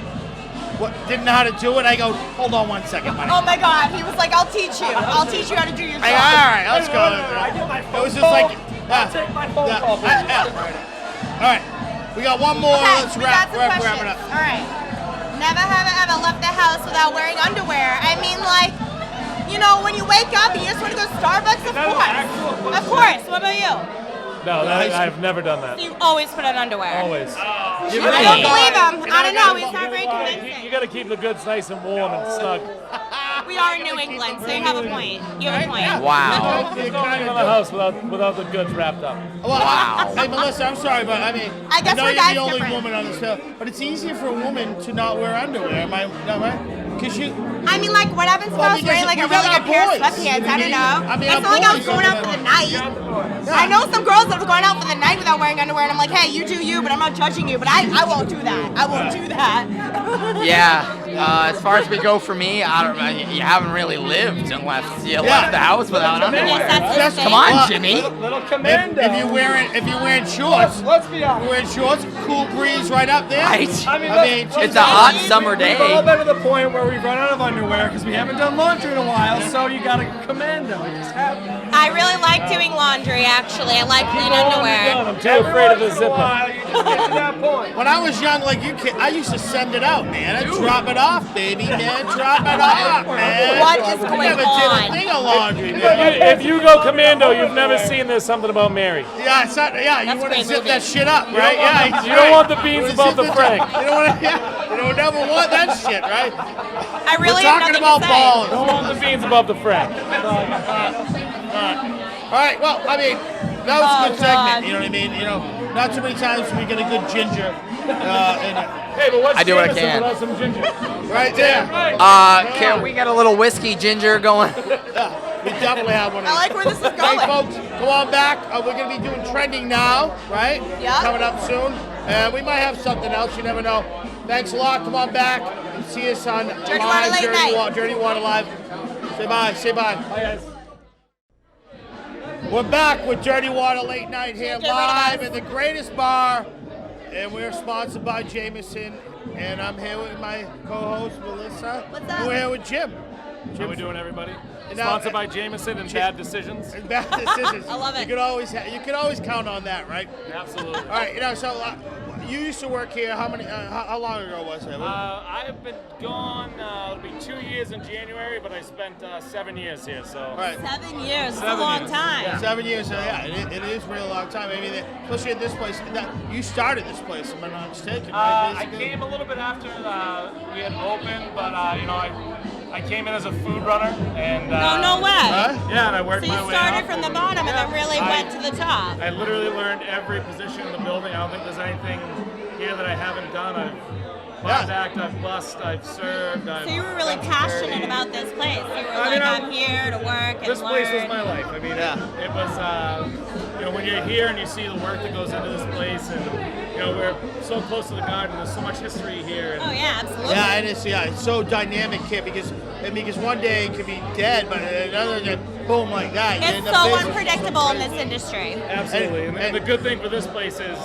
didn't know how to do it. I go, hold on 1 second, buddy. Oh my God, he was like, I'll teach you. I'll teach you how to do your Hey, job. all right, let's go. I get my phone It was just like, I'll take my phone call. All right, we got one more. Okay, Let's we wrap got some it questions. up. All right. Never have I ever left the house without wearing underwear. I mean, when you wake up and you just want to go to Starbucks, of course. Of course. What about you? No, I've never done that. You always put on underwear. Always. I don't believe him. I don't know. He's not very convincing. You got to keep the goods nice and warm and snug. We are in New England, so you have a point. You have a point. Wow. You can't leave the house without the goods wrapped up. Wow. Hey, Melissa, I'm sorry, but I mean, I guess know we're you're guys the only different. woman on this show, but it's easier for a woman to not wear underwear. Am I not right? Because you. I mean, like, what happens if I was wearing like a really good pair of sweatpants? I don't know. It's not like I was going out for the night. I know some girls that were going out for the night without wearing underwear, and I'm like, hey, you do you, but I'm not judging you. But I won't do that. I won't do that. As far as we go for me, I don't know. You haven't really lived unless you left the house without underwear. Come on, Jimmy. Little commando. If you're wearing shorts, let's be honest. You're wearing shorts, cool breeze right up there. Right. I mean, it's a hot summer day. We've all been to the point where we've run out of underwear because we haven't done laundry in a while, so you got a commando. It just happens. I really like doing laundry, actually. I like clean underwear. I'm too afraid of the zipper. You just get to that point. When I was young, like you kid, I used to send it out, man. I'd drop it off, baby, man. Drop it off, man. What is going never on? did a thing of laundry, man. If you go commando, you've never seen There's Something About Mary. Yeah, it's not, yeah. You want to zip that shit up, right? Yeah, you don't want the beans above the fray. You don't want to. Yeah, you don't never want that shit, right? I really We're have talking nothing about to say. balls. Don't want the beans above the fray. All right. Well, I mean, that was a good segment. You know what I mean? You know, not too many times we get a good ginger. Hey, but what's I do what I Jameson can. without some ginger? Right there. Can we get a little whiskey ginger going? Yeah, we definitely have one of I these. like where this is going. Hey, folks, come on back. We're going to be doing trending now, right? Yeah. Coming up soon. And we might have something else. You never know. Thanks a lot. Come on back and see us on Dirty Water Late Night. Dirty Water Live. Say bye. Say bye. Bye, guys. We're back with Dirty Water Late Night here live at the greatest bar. And we're sponsored by Jameson. And I'm here with my co-host, Melissa. What's up? And we're here with Jim. How we doing, everybody? Now- Sponsored by Jameson and Bad Decisions. And bad decisions. I love it. You can always count on that, right? Absolutely. All right, you know, so you used to work here. How many? How long ago was it? I've been gone. It'll be 2 years in January, but I spent 7 years here. So. All right. 7 years. It's a 7 long years. time. Yeah. 7 years. Yeah, it is a real long time. I mean, especially at this place. You started this place, if I'm not mistaken. Right? I came a little bit after we had opened, but you know, I came in as a food runner, and No way. yeah, and I worked So you my way started up. from the bottom and then really went to the top. I literally learned every position in the building. I don't think there's anything here that I haven't done. I've backed, I've bussed, I've served. So you were really passionate about this place. You were like, I'm here to work and This learn. place was my life. I mean, it was, you know, when you're here and you see the work that goes into this place, and, you know, we're so close to the garden, there's so much history here. And Oh yeah, absolutely. Yeah, and it's so dynamic here because one day it could be dead, but another day, boom, like that. It's so unpredictable in this industry. Absolutely. And the good thing for this place is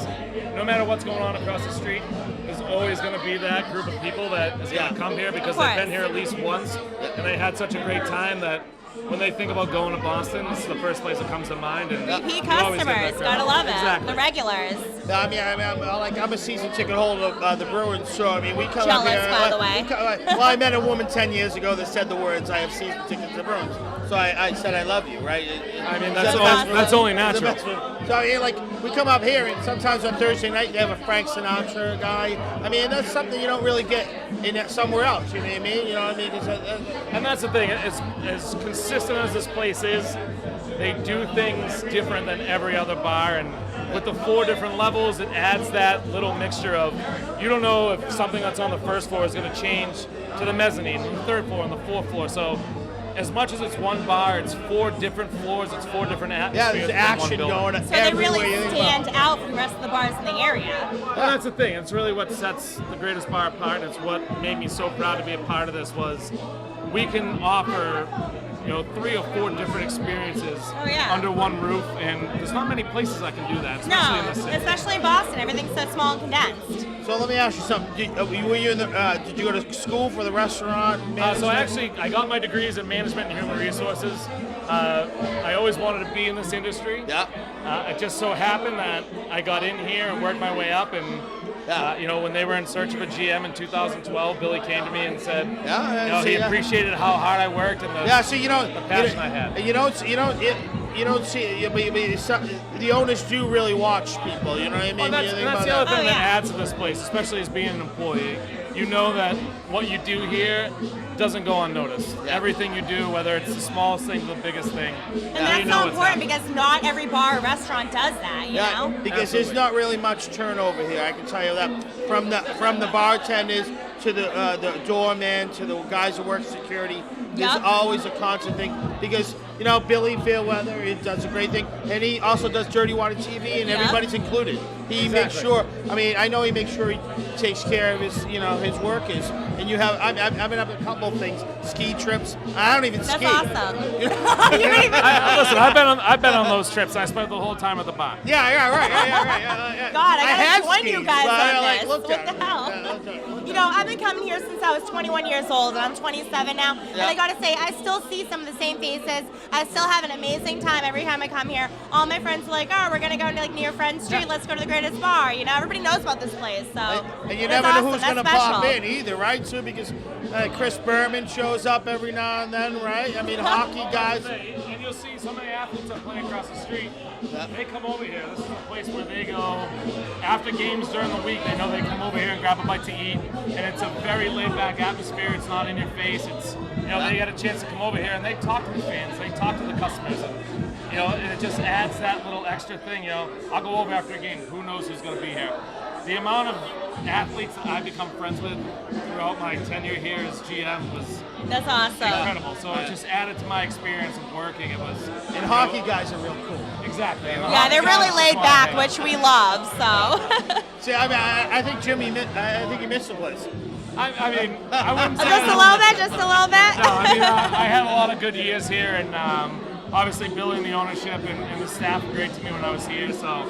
no matter what's going on across the street, there's always going to be that group of people that is going to come here because they've been here at least once and they had such a great time that when they think about going to Boston, it's the first place that comes to mind. And Repeat you always get that customers, crowd. gotta love it. Exactly. The regulars. I'm a season ticket holder of the Bruins, so I mean we come up Jealous, here. by the way. Well, I met a woman 10 years ago that said the words, "I have season tickets to the Bruins." So I said I love you, right? I mean that's only natural. So I mean, like we come up here, and sometimes on Thursday night they have a Frank Sinatra guy. I mean, that's something you don't really get in somewhere else. You know what I mean? You know what I mean? And that's the thing. As consistent as this place is, they do things different than every other bar, and with the 4 different levels, it adds that little mixture of you don't know if something that's on the first floor is going to change to the mezzanine, the 3rd floor, and the 4th floor. So as much as it's one bar, it's 4 different floors, it's 4 different atmospheres. Yeah, there's action going on. So they really stand out from the rest of the bars in the area. Well, that's the thing. It's really what sets the greatest bar apart, and it's what made me so proud to be a part of this was we can offer, you know, 3 or 4 different experiences under one roof, and there's not many places that can do that, especially in the city. Especially in Boston. Everything's so small and condensed. So let me ask you something. Did you go to school for the restaurant So I got my degrees in management and human resources. I always wanted to be in this industry. Yeah. It just so happened that I got in here and worked my way up, and you know, when they were in search of a GM in 2012, Billy came to me and said, he appreciated how hard I worked and the passion I had. You don't see. The owners do really watch people. You know what I mean? Well, that's the other thing that adds to this place, especially as being an employee. you know that what you do here doesn't go unnoticed. Everything you do, whether it's the smallest thing to the biggest thing, And that's so important because not every bar or restaurant does that, you know? Because there's not really much turnover here. I can tell you that from the bartenders to the doorman to the guys who work security. There's always a constant thing because Billy Fairweather, he does a great thing, and he also does Dirty Water TV, and everybody's included. He makes sure. I mean, I know he makes sure he takes care of his his workers. And you have I've been up a couple of things, ski trips. I don't even ski. That's awesome. Listen, I've been on those trips. I spent the whole time at the bar. Yeah, right. God, I have gotta join you skis, guys but I, on like, this. looked What at the it. hell? I've been coming here since I was 21 years old, and I'm 27 now. And I gotta say, I still see some of the same faces. I still have an amazing time every time I come here. All my friends are like, "Oh, we're gonna go to near Friend Street. Let's go to the Greatest Bar." Everybody knows about this place. So And you that's never know awesome. who's That's going to special. pop in either, right? Too, because Chris Berman shows up every now and then, right? I mean, hockey guys. And you'll see so many athletes that play across the street. They come over here. This is a place where they go after games during the week. They know they come over here and grab a bite to eat, and it's a very laid-back atmosphere. It's not in your face. It's they get a chance to come over here and they talk to the fans. They talk to the customers. And it just adds that little extra thing. I'll go over after a game. Who knows who's going to be here? The amount of athletes that I've become friends with throughout my tenure here as GM was That's awesome. incredible. So it just added to my experience of working. It was. And hockey guys are real cool. Exactly. Yeah, they're really laid back, which we love. So. See, I mean, I think Jimmy, I think he missed the place. I mean, I wouldn't say Just a little bit. Just a little bit. No, I mean, I had a lot of good years here, and obviously Billy and the ownership and the staff were great to me when I was here, so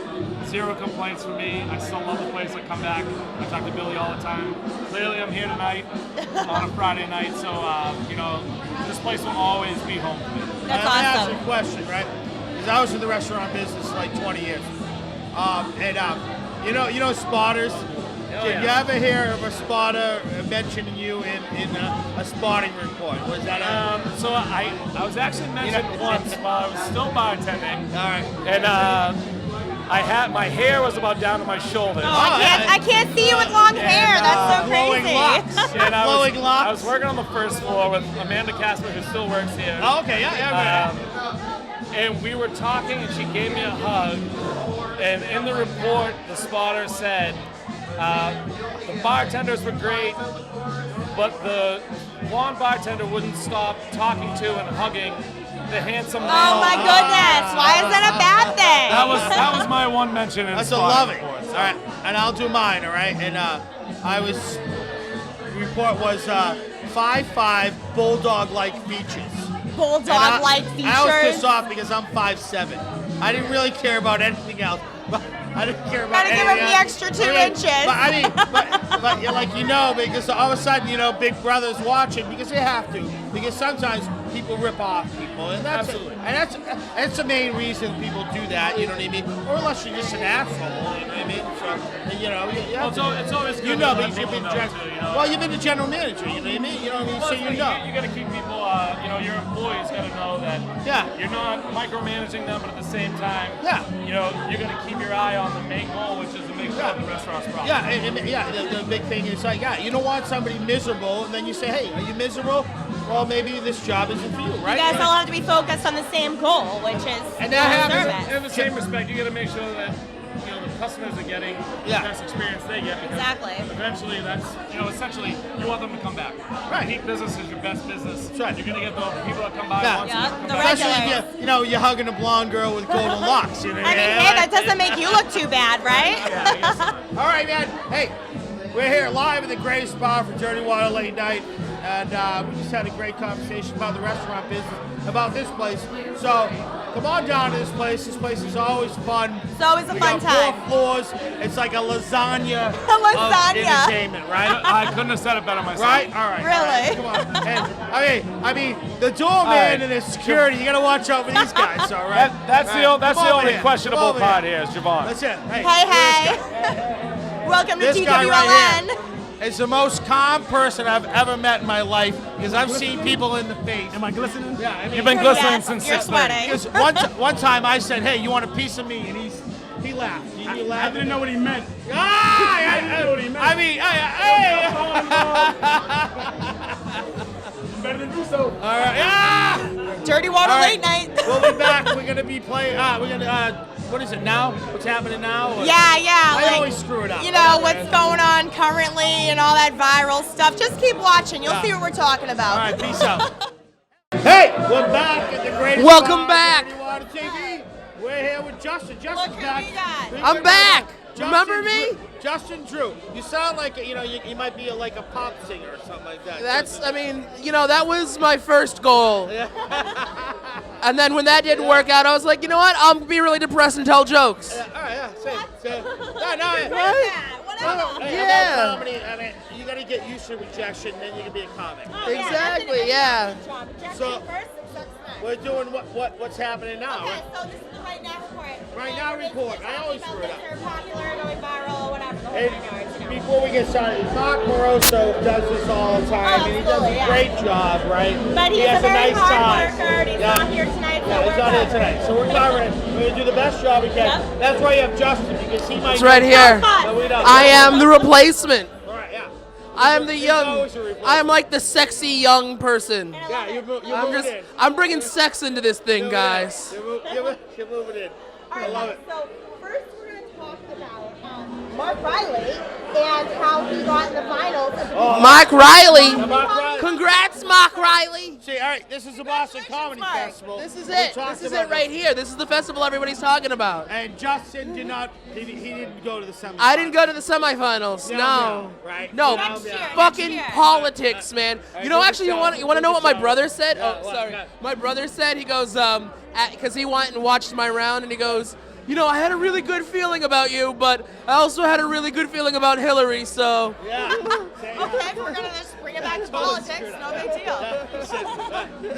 zero complaints from me. I still love the place. I come back. I talk to Billy all the time. Clearly, I'm here tonight on a Friday night, so, this place will always be home to me. That's Let me ask awesome. you a question, right? Because I was in the restaurant business like 20 years. You know spotters? Did you ever hear of a spotter mentioning you in a spotting report? Was that So I was actually mentioned once while I was still bartending. All right. And my hair was about down to my shoulders. Oh, I can't see you with long hair. That's so flowing crazy. locks. And Flowing locks. I was working on the first floor with Amanda Casper, who still works here. Oh, okay, yeah. And we were talking, and she gave me a hug. And in the report, the spotter said, the bartenders were great, but the blonde bartender wouldn't stop talking to and hugging the handsome male. Oh my goodness! Why is that a bad thing? That was my one mention in That's a spotting loving. reports. All right, and I'll do mine. All right, and the report was 5'5" bulldog-like features. Bulldog-like features. I was pissed off because I'm 5'7". I didn't really care about anything else. But I didn't care about Gotta give him the extra 2 inches. But because all of a sudden, Big Brother's watching because they have to. Because sometimes people rip off people, and that's the main reason people do that. You know what I mean? Or unless you're just an asshole. You know what I mean? So It's always good to let people know, too, Well, you've been the general manager. You know what I mean? You know what I mean? So you know. You got to keep people. Your employees got to know that. You're not micromanaging them, but at the same time, you're going to keep your eye on the main goal, which is to make sure the restaurant's profitable. The big thing is you don't want somebody miserable, and then you say, hey, are you miserable? Well, maybe this job isn't for you, right? You guys all have to be focused on the same goal, which is service. In the same respect, you got to make sure that the customers are getting the best experience they get. Because eventually, that's essentially you want them to come back. Right. Peak business is your best business. That's right. You're gonna get the people that come by once. Especially if you're hugging a blonde girl with golden locks. I mean, hey, that doesn't make you look too bad, right? All right, man. Hey, we're here live at the Greatest Bar for Dirty Water Late Night, and we just had a great conversation about the restaurant business, about this place. So come on down to this place. This place is always fun. It's always a fun time. 4 floors. It's like a lasagna. Lasagna. Of entertainment, right? I couldn't have said it better myself. Right? All right. Really? All right, come on. And, I mean, the doorman and the security. You got to watch out for these guys. All right. That's the only questionable part here is Javon. That's it. Hey. Welcome to This guy DWLN. right here is the most calm person I've ever met in my life because I've seen people in the face. Am I glistening? Yeah, I mean, You've been glistening since you're 6:30. sweating. Because one time I said, hey, you want a piece of me? And He laughed. He I laughed. didn't know what he meant. I didn't know what he meant. I mean, Better than Russo. All right. Dirty Water All Late right. Night. We'll be back. We're gonna be playing. We're gonna. What is it now? What's happening now? Or- Yeah. I Like, always screw it up. You know what's going on currently and all that viral stuff. Just keep watching. You'll see what we're talking about. All right. Peace out. Hey, we're back at the greatest. Welcome bar, back. Dirty Water TV. We're here with Justin. Justin's back. I'm back. Justin Remember me? Drew. Justin Drew. You sound like you might be like a pop singer or something like that. That was my first goal. And then when that didn't work out, I was like, you know what? I'll be really depressed and tell jokes. All right, yeah, same. Yeah. Comedy, I mean, you got to get used to rejection, then you can be a comic. Exactly, yeah. So we're doing what's happening now. Okay, so this is the Right Now report. Right Now report. I always screw it up. They're popular, going viral, whatever. the whole Hey, nine yards, you know. before we get started, Mark Russo does this all the time, and he does a great job, right? But he he's has a very nice hard time. worker, and he's not here tonight, so Yeah, he's we're not here covering. tonight, so we're covering. We're gonna do the best job we can. Yep. That's why you have Justin, because he might. It's right here. No, we don't. I am the replacement. All right, yeah. I am the He's young. always a replacement. I am like the sexy young person. Yeah, you're I'm bringing sex into this thing, guys. You're moving in. I love it. So first we're going to talk about Mark Riley and how he got in the finals. Mark Riley. Mark Riley. Congrats, Mark Riley. See, all right, this is the Boston Comedy Festival. This is We it. talked This is about it right here. This is the festival everybody's talking about. And Justin did not. He didn't go to the semifinals. I didn't go to the semifinals. No. Right? No. Next year, Fucking politics, man. You know, actually, you want to know what my brother said? Yeah, Oh, what? sorry. Yeah. My brother said, he goes, because he went and watched my round, and he goes, you know, I had a really good feeling about you, but I also had a really good feeling about Hillary, so. Yeah. Okay, we're going to just bring it back to politics. No big deal.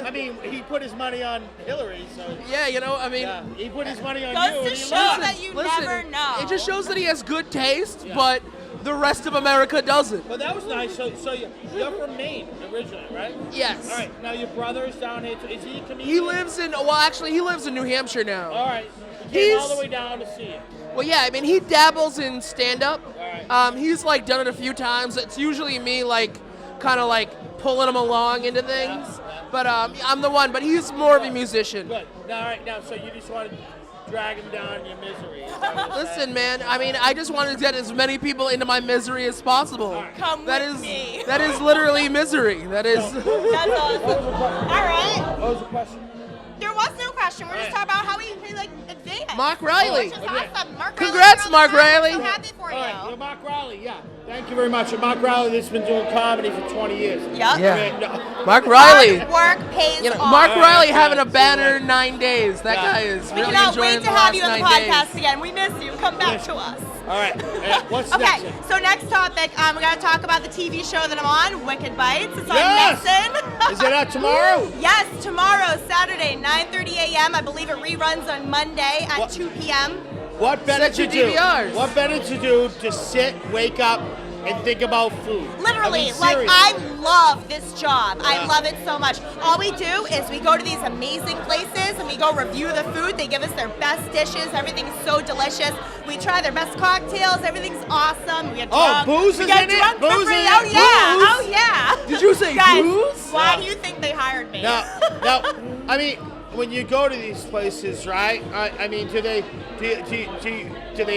I mean, he put his money on Hillary, so. Yeah, you know, I mean. Yeah, he put his money on Goes you. to and he show lost. that you never know. It just shows that he has good taste, Yeah. but the rest of America doesn't. But that was nice. So you're from Maine originally, right? Yes. All right. Now your brother is down here. Is he a comedian? He lives in, well, actually, he lives in New Hampshire now. All right. He came all the way down to see it. Well, yeah, I mean, he dabbles in stand-up. All right. He's, like, done it a few times. It's usually me, like, kind of, like, pulling him along into things. But I'm the one, but he's more of a musician. Good. Now, all right. Now, so you just want to drag him down in your misery. Listen, man, I mean, I just want to get as many people into my misery as possible. Come with me. That is literally misery. That is. That's awesome. All right. What was the question? There was no question. We're just talking about how he like advanced. Mark Riley. Which is awesome. Mark Congrats, Riley, Mark Riley. I'm so happy for you. All right, you're Mark Riley, yeah. Thank you very much. And Mark Riley, this has been doing comedy for 20 years. Yep. Yeah. Mark Riley. Hard work pays You know, off. Mark Riley having a banner 9 days. That guy is We really cannot enjoying wait the to have last you on the 9 days. podcast again. We miss you. Come back to us. All right. What's Okay, next? so next topic, we're going to talk about the TV show that I'm on, Wicked Bites. It's on Yes! Nessun. Is it out tomorrow? Yes, tomorrow, Saturday, 9:30 a.m. I believe it reruns on Monday at 2 p.m. What better Set to your do? DVRs. What better to do to sit, wake up, and think about food? Literally, I mean, like seriously. I love this job. I Yeah. love it so much. All we do is we go to these amazing places and we go review the food. They give us their best dishes. Everything is so delicious. We try their best cocktails. Everything's awesome. We get drunk. booze we is get in it? drunk for Booze free. in it? Oh yeah. Booze? Oh yeah. Did you say Guys, booze? why do you think they hired me? Now, I mean, when you go to these places, right? I mean, do they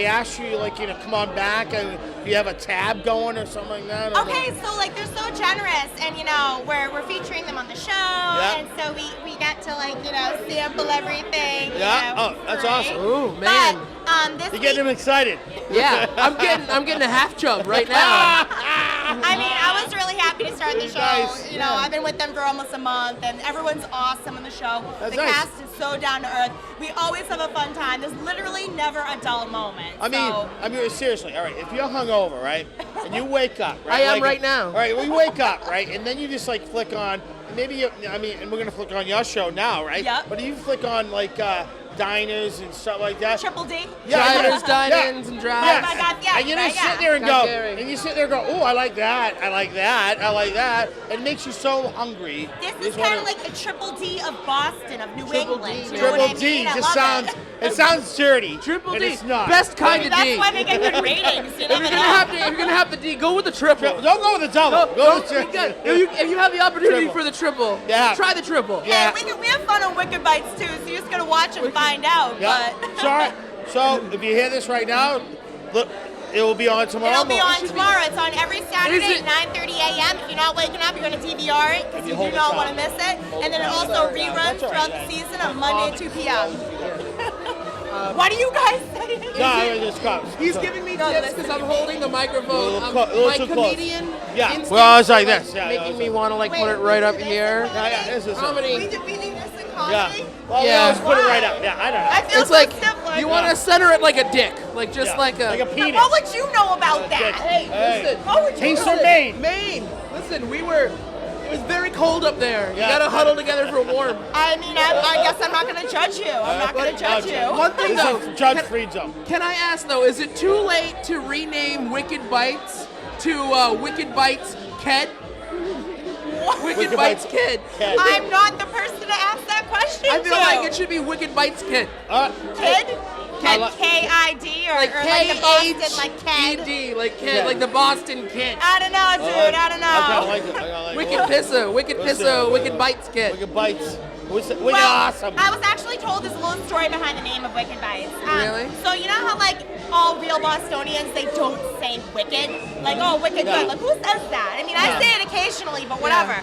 ask you, like, you know, come on back, and do you have a tab going or something like that? Or Okay, so like they're so generous, and you know we're featuring them on the show, and so we get to like you know sample everything. Yeah. You know, Oh, that's free. awesome. Ooh, man. But this You're getting them excited. Yeah, I'm getting a half chub right now. I mean, I was really happy to start the show. Nice. You know, I've been with them for almost a month, and everyone's awesome on the show. That's the nice. cast is so down to earth. We always have a fun time. There's literally never a dull moment. I mean, seriously, all right, if you're hungover, right, and you wake up, right? I am right now. All right, we wake up, right, and then you just, like, flick on, maybe, and we're going to flick on your show now, right? Yep. But you flick on, like, diners and stuff like that. Triple D. Diners, dine-ins, and drives. Yeah. And you just sit there and go, oh, I like that, I like that, I like that. It makes you so hungry. This is kind of like the Triple D of Boston, of New England. You know Triple what I D mean? I just love sounds, it sounds dirty. Triple and D, it's not. best kind of D. That's why they get good ratings. You If you're gonna have the D, go with the triple. Don't go with the double. Go with the triple. If you have the opportunity Triple. for the triple, Yeah. try the triple. Yeah, we have fun on Wicked Bites too, so you're just gonna watch and find out. Yeah. But So if you hear this right now, look, it will be on tomorrow. it'll be on tomorrow. It's on every Saturday it- at 9:30 a.m. If you're not waking up, you're gonna DVR it because you do not want to miss it. And then it also reruns throughout the season on Monday at 2 p.m. What do you guys say? No, it just comes. He's giving me tips because I'm holding the microphone. little My too close. comedian Yeah. instincts Well, I was like are, this. Yeah, making yeah, me want to like put it right up here. Yeah, this is Comedy. We do this in comedy. Yeah. Well, Yeah. let's put it right up. Yeah, I know. I feel It's so like simple. you want to center it like a dick, like just Yeah. like a. Like a penis. What would you know about that? Hey, listen. What would you He's know? from Maine. Maine. Listen, it was very cold up there. Yeah. You gotta huddle together for warmth. I mean, I guess I'm not gonna judge you. I'm not gonna judge you. One thing This though, is judge-free zone. can I ask though, is it too late to rename Wicked Bites to Wicked Bites Ked? Wicked Bites Kid. I'm not the person to ask that question I feel to. like it should be Wicked Bites Kid. Kid? I like- K-I-D or Like or like the Boston, like Ked? K-H-E-D, like Kid, like the Boston Kid. I don't know, dude. I don't know. I kind of like it. I kinda like Wicked it. Pisser, Wicked Pisser, Wicked Bites Kid. Wicked Bites. Wicked Well, awesome. I was actually told this little story behind the name of Wicked Bites. Really? So you know how like all real Bostonians, they don't say wicked? Like, oh, wicked Yeah. good. Like, who says that? I mean, I Yeah. say it occasionally, but whatever.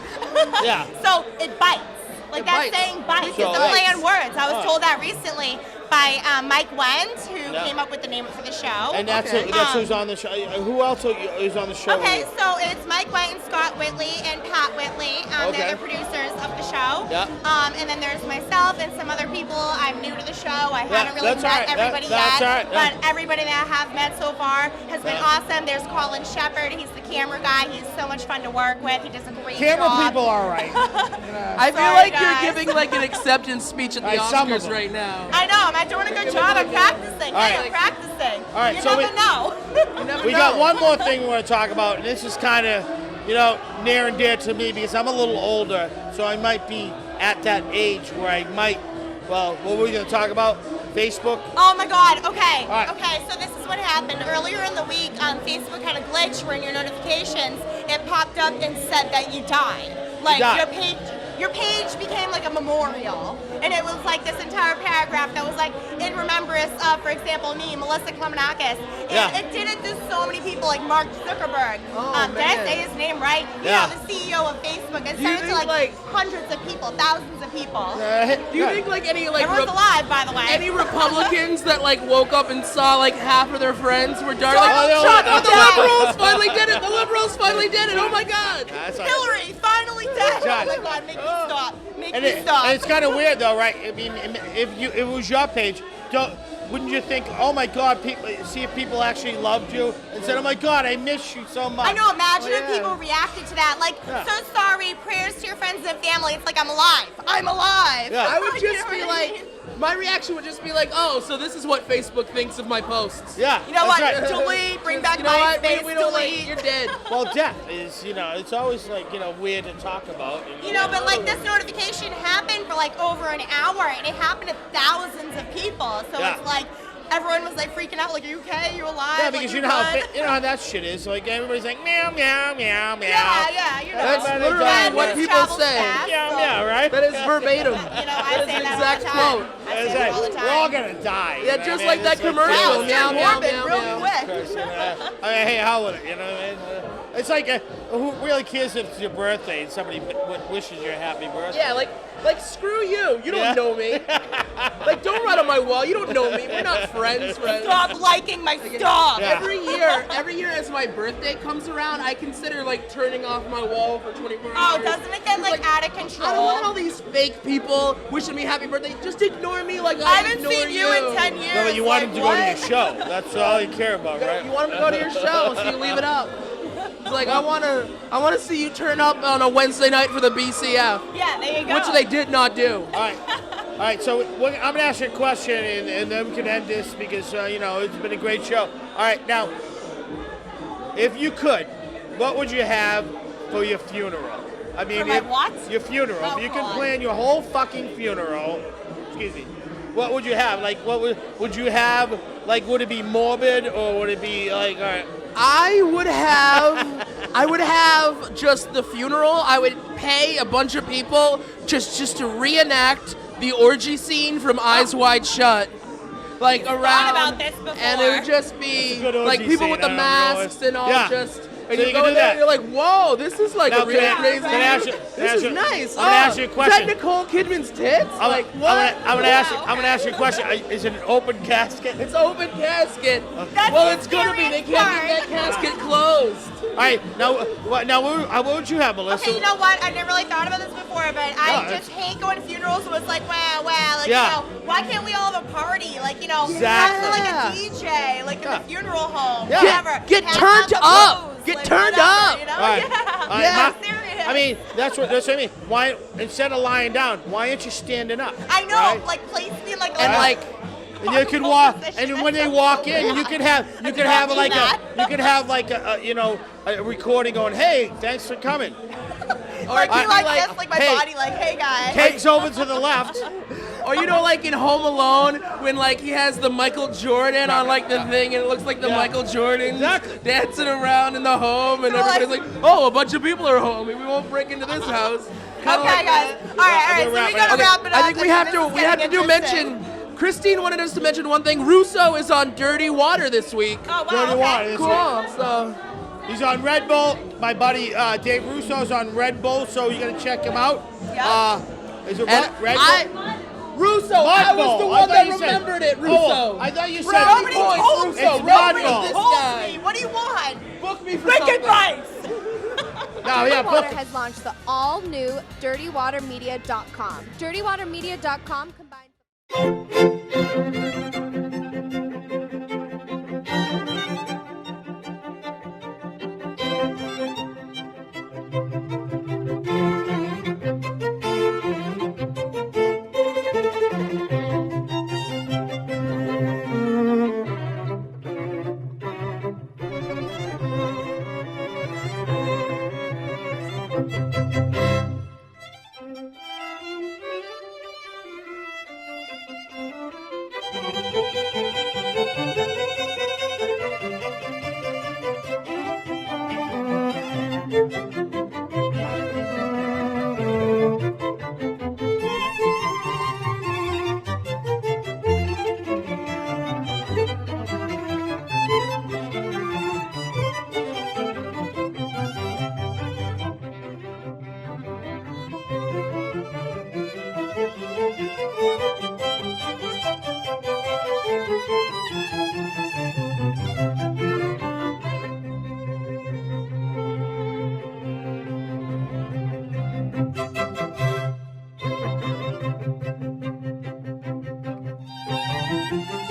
Yeah. So it bites. Like It that bites. saying bites. So It's a play bites. on words. I was Oh. told that recently by Mike Wendt, who Yeah. came up with the name for the show. And that's Okay. that's who's on the show. Who else is on the show? Okay, so it's Mike Wendt and Scott Whitley and Pat Whitley. Okay. They're the producers of the show. Yeah. And then there's myself and some other people. I'm new to the show. I haven't really that's met all right. everybody That's yet. all right, yeah. But everybody that I have met so far has been Yeah. awesome. There's Colin Shepard. He's the camera guy. He's so much fun to work with. He does a great Camera job. people are right. I feel Sorry, like guys. you're giving like an acceptance speech at the Some of Oscars them. right now. I know. Am I doing a good job? I'm practicing. All Hey, right. I'm practicing. All right, You so never know. You never We know. got one more thing we want to talk about, and this is kind of, near and dear to me because I'm a little older, so I might be at that age where I might. Well, what were we going to talk about? Facebook. Oh my God. Okay. All right. Okay. So this is what happened earlier in the week. Facebook had a glitch where in your notifications it popped up and said that you died. Like died. your page became like a memorial, and it was like this entire paragraph that was like in remembrance of, for example, me, Melissa Klemenakis. And Yeah. it did it to so many people, like Mark Zuckerberg. Oh, Did I man. say his name right? Yeah. You know, the CEO of Facebook. It Do you sent it to think, like hundreds of people, thousands of people. Do you think like any like Everyone's alive, by the way. any Republicans that like woke up and saw like half of their friends were dying? Like, Donald Trump, Trump the died. liberals finally did it. The liberals finally did it. Oh my God. That's like- Hillary finally dead. Right. Oh my God, make me stop. Make And, me stop. and it's kind of weird though, right? I mean, if it was your page, wouldn't you think, oh my God, see if people actually loved you and said, oh my God, I miss you so much. I know, imagine Oh, if yeah. people reacted to that. Like, Yeah. so sorry, prayers to your friends and family. It's like, I'm alive. I'm alive. Yeah. I would You know just be what I like, mean? my reaction would just be like, oh, so this is what Facebook thinks of my posts. Yeah. You know that's what? right. Delete, bring back You know what? MySpace, We don't like, delete. you're dead. Well, death is, it's always like, weird to talk about. You know, but like this notification happened for like over an hour, and it happened to thousands of people. So Yeah. it's like everyone was like freaking out, like, are you okay? You alive? Yeah, Like, because you you know how good? you know how that shit is. Like everybody's like meow meow meow meow. Yeah, you know. That's Everybody literally died. what News people travels say. fast, Meow so, meow, right? That is verbatim. You know, I That is say the that exact all the time. quote. I say It's it like, all the time. we're all gonna die. Yeah, you know just what I like mean? that It's like, commercial. Wow, it's Meow, turned meow, morbid meow, real meow. quick. I mean, hey, how would it? It's like, who really cares if it's your birthday and somebody wishes you a happy birthday? Yeah, like screw you. You don't Yeah. know me. Like, don't write on my wall. You don't know me. We're not friends. Stop liking my stuff. Yeah. Every year as my birthday comes around, I consider like turning off my wall for 24 Oh, hours. doesn't it get like out of I don't control? want all these fake people wishing me happy birthday. Just ignore me like I I haven't ignore seen you in 10 years. No, but you want him like, to go to your what? show. That's all you care about, right? You want them to go to your show, so you leave it up. It's like I wanna see you turn up on a Wednesday night for the BCF, Yeah, there you go. which they did not do. All right. All right, so I'm going to ask you a question, and then we can end this because, it's been a great show. All right, now, if you could, what would you have for your funeral? I mean, For my what? Your funeral. Oh, if you could God. plan your whole fucking funeral, excuse me, what would you have? Like, what would you have? Like, would it be morbid or would it be like, all right? I would have just the funeral. I would pay a bunch of people just to reenact the orgy scene from Eyes Wide Shut. Like around, about this before. and it would just be It's a good like orgy people scene, with the I don't masks know. and all Yeah. just. And So you you go can do there that. and you're like, whoa, this is like Now, a really can I- crazy. can I ask you- This is I'm nice. gonna ask you a question. Is that Nicole Kidman's tits? Like what? I'm gonna ask you a question. Is it an open casket? It's open casket. That's Well, the it's gonna be. They scariest can't get that part. casket closed. All right, now what would you have, Melissa? Okay, you know what? I've never really thought about this before, but I No, just hate going to funerals. So it's like, wow, like, Yeah. why can't we all have a party? Like, Exactly. have like a DJ, like in the funeral home, Yeah. whatever. Get Pass turned out the up. booze, Get like, turned whatever, up. You know? All right. Yeah. All right, Yeah. Ma- Serious. I mean, that's what I mean. Why instead of lying down, why aren't you standing up? I know, Right? like place me in like And a like. And you can walk, and then when they walk in, you can have like a recording going, hey, thanks for coming. or be I- like like, this, like my hey, body, like, hey guys. Cake's over to the left. Or like in Home Alone when like he has the Michael Jordan on like the thing and it looks like the Michael Jordan Exactly. dancing around in the home and They're like- everybody's like, oh, a bunch of people are home. We won't break into this house. Kinda Okay, like guys. that. All right. So we gotta wrap it up. I think we have to do mention. mention. Christine wanted us to mention one thing. Russo is on Dirty Water this week. Oh, wow. Dirty okay. Water. That's right. Cool. So He's on Red Bull. My buddy Dave Russo's on Red Bull, so you gotta check him out. Yeah. Is it and Red Bull? Russo, Mud I was Ball. the I one thought that you said- remembered it, Russo. Oh, I thought you said Nobody points, told Russo. me. It's Nobody Mud Ball. this told guy. me. What do you want? Book me for Break something. it price. No, Dirty yeah, Water book. has launched the all-new DirtyWaterMedia.com. DirtyWaterMedia.com combines. Thank you.